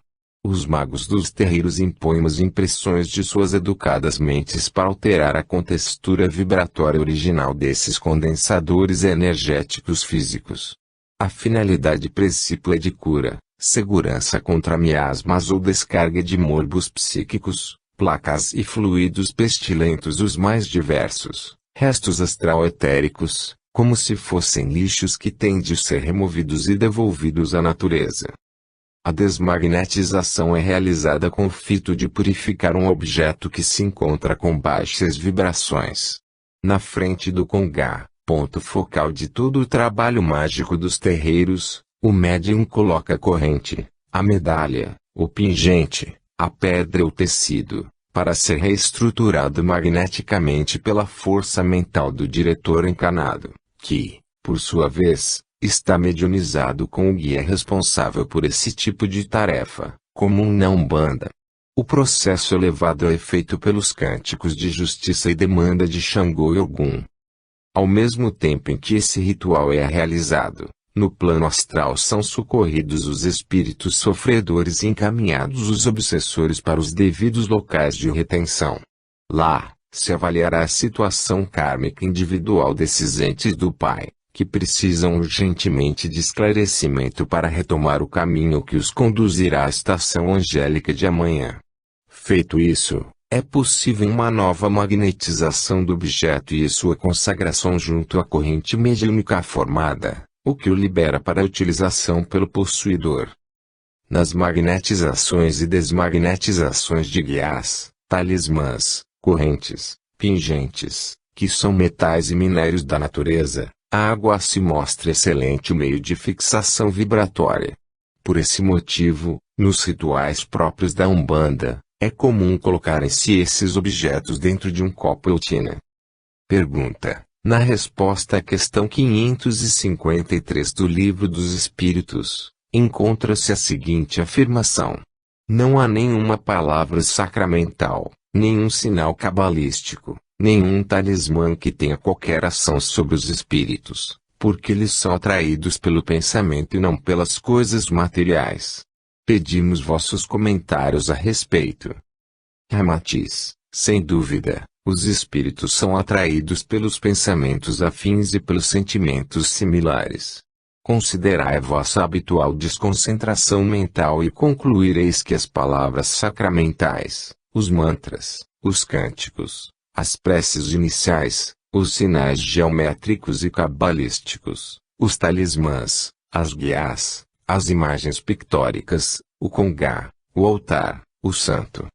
Speaker 1: Os magos dos terreiros impõem as impressões de suas educadas mentes para alterar a contextura vibratória original desses condensadores energéticos físicos. A finalidade principal é de cura, segurança contra miasmas ou descarga de morbos psíquicos, placas e fluidos pestilentos os mais diversos, restos astral-etéricos, como se fossem lixos que têm de ser removidos e devolvidos à natureza. A desmagnetização é realizada com o fito de purificar um objeto que se encontra com baixas vibrações. Na frente do congá, ponto focal de todo o trabalho mágico dos terreiros, o médium coloca a corrente, a medalha, o pingente, a pedra ou tecido, para ser reestruturado magneticamente pela força mental do diretor encarnado, que, por sua vez, está mediunizado com o guia responsável por esse tipo de tarefa, comum na Umbanda. O processo é levado a efeito pelos cânticos de justiça e demanda de Xangô e Ogum. Ao mesmo tempo em que esse ritual é realizado, no plano astral são socorridos os espíritos sofredores e encaminhados os obsessores para os devidos locais de retenção. Lá, se avaliará a situação kármica individual desses entes do Pai, que precisam urgentemente de esclarecimento para retomar o caminho que os conduzirá à estação angélica de amanhã. Feito isso, é possível uma nova magnetização do objeto e sua consagração junto à corrente mediúnica formada, o que o libera para a utilização pelo possuidor. Nas magnetizações e desmagnetizações de guias, talismãs, correntes, pingentes, que são metais e minérios da natureza, a água se mostra excelente meio de fixação vibratória. Por esse motivo, nos rituais próprios da Umbanda, é comum colocarem-se esses objetos dentro de um copo ou tina. Pergunta: na resposta à questão 553 do Livro dos Espíritos, encontra-se a seguinte afirmação: não há nenhuma palavra sacramental, nenhum sinal cabalístico, nenhum talismã que tenha qualquer ação sobre os espíritos, porque eles são atraídos pelo pensamento e não pelas coisas materiais. Pedimos vossos comentários a respeito. Ramatiz: sem dúvida, os espíritos são atraídos pelos pensamentos afins e pelos sentimentos similares. Considerai a vossa habitual desconcentração mental e concluireis que as palavras sacramentais, os mantras, os cânticos, as preces iniciais, os sinais geométricos e cabalísticos, os talismãs, as guias, as imagens pictóricas, o congá, o altar, o santo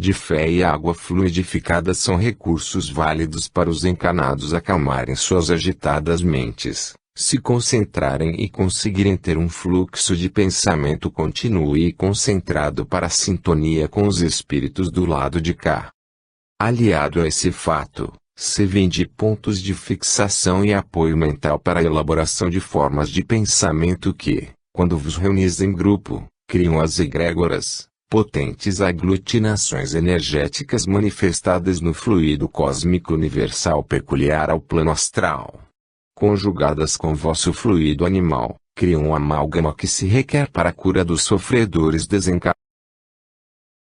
Speaker 1: de fé e água fluidificada são recursos válidos para os encarnados acalmarem suas agitadas mentes, se concentrarem e conseguirem ter um fluxo de pensamento contínuo e concentrado para a sintonia com os espíritos do lado de cá. Aliado a esse fato, servim de pontos de fixação e apoio mental para a elaboração de formas de pensamento que, quando vos reunis em grupo, criam as egrégoras, potentes aglutinações energéticas manifestadas no fluido cósmico universal peculiar ao plano astral. Conjugadas com vosso fluido animal, criam um amálgama que se requer para a cura dos sofredores desencarnados.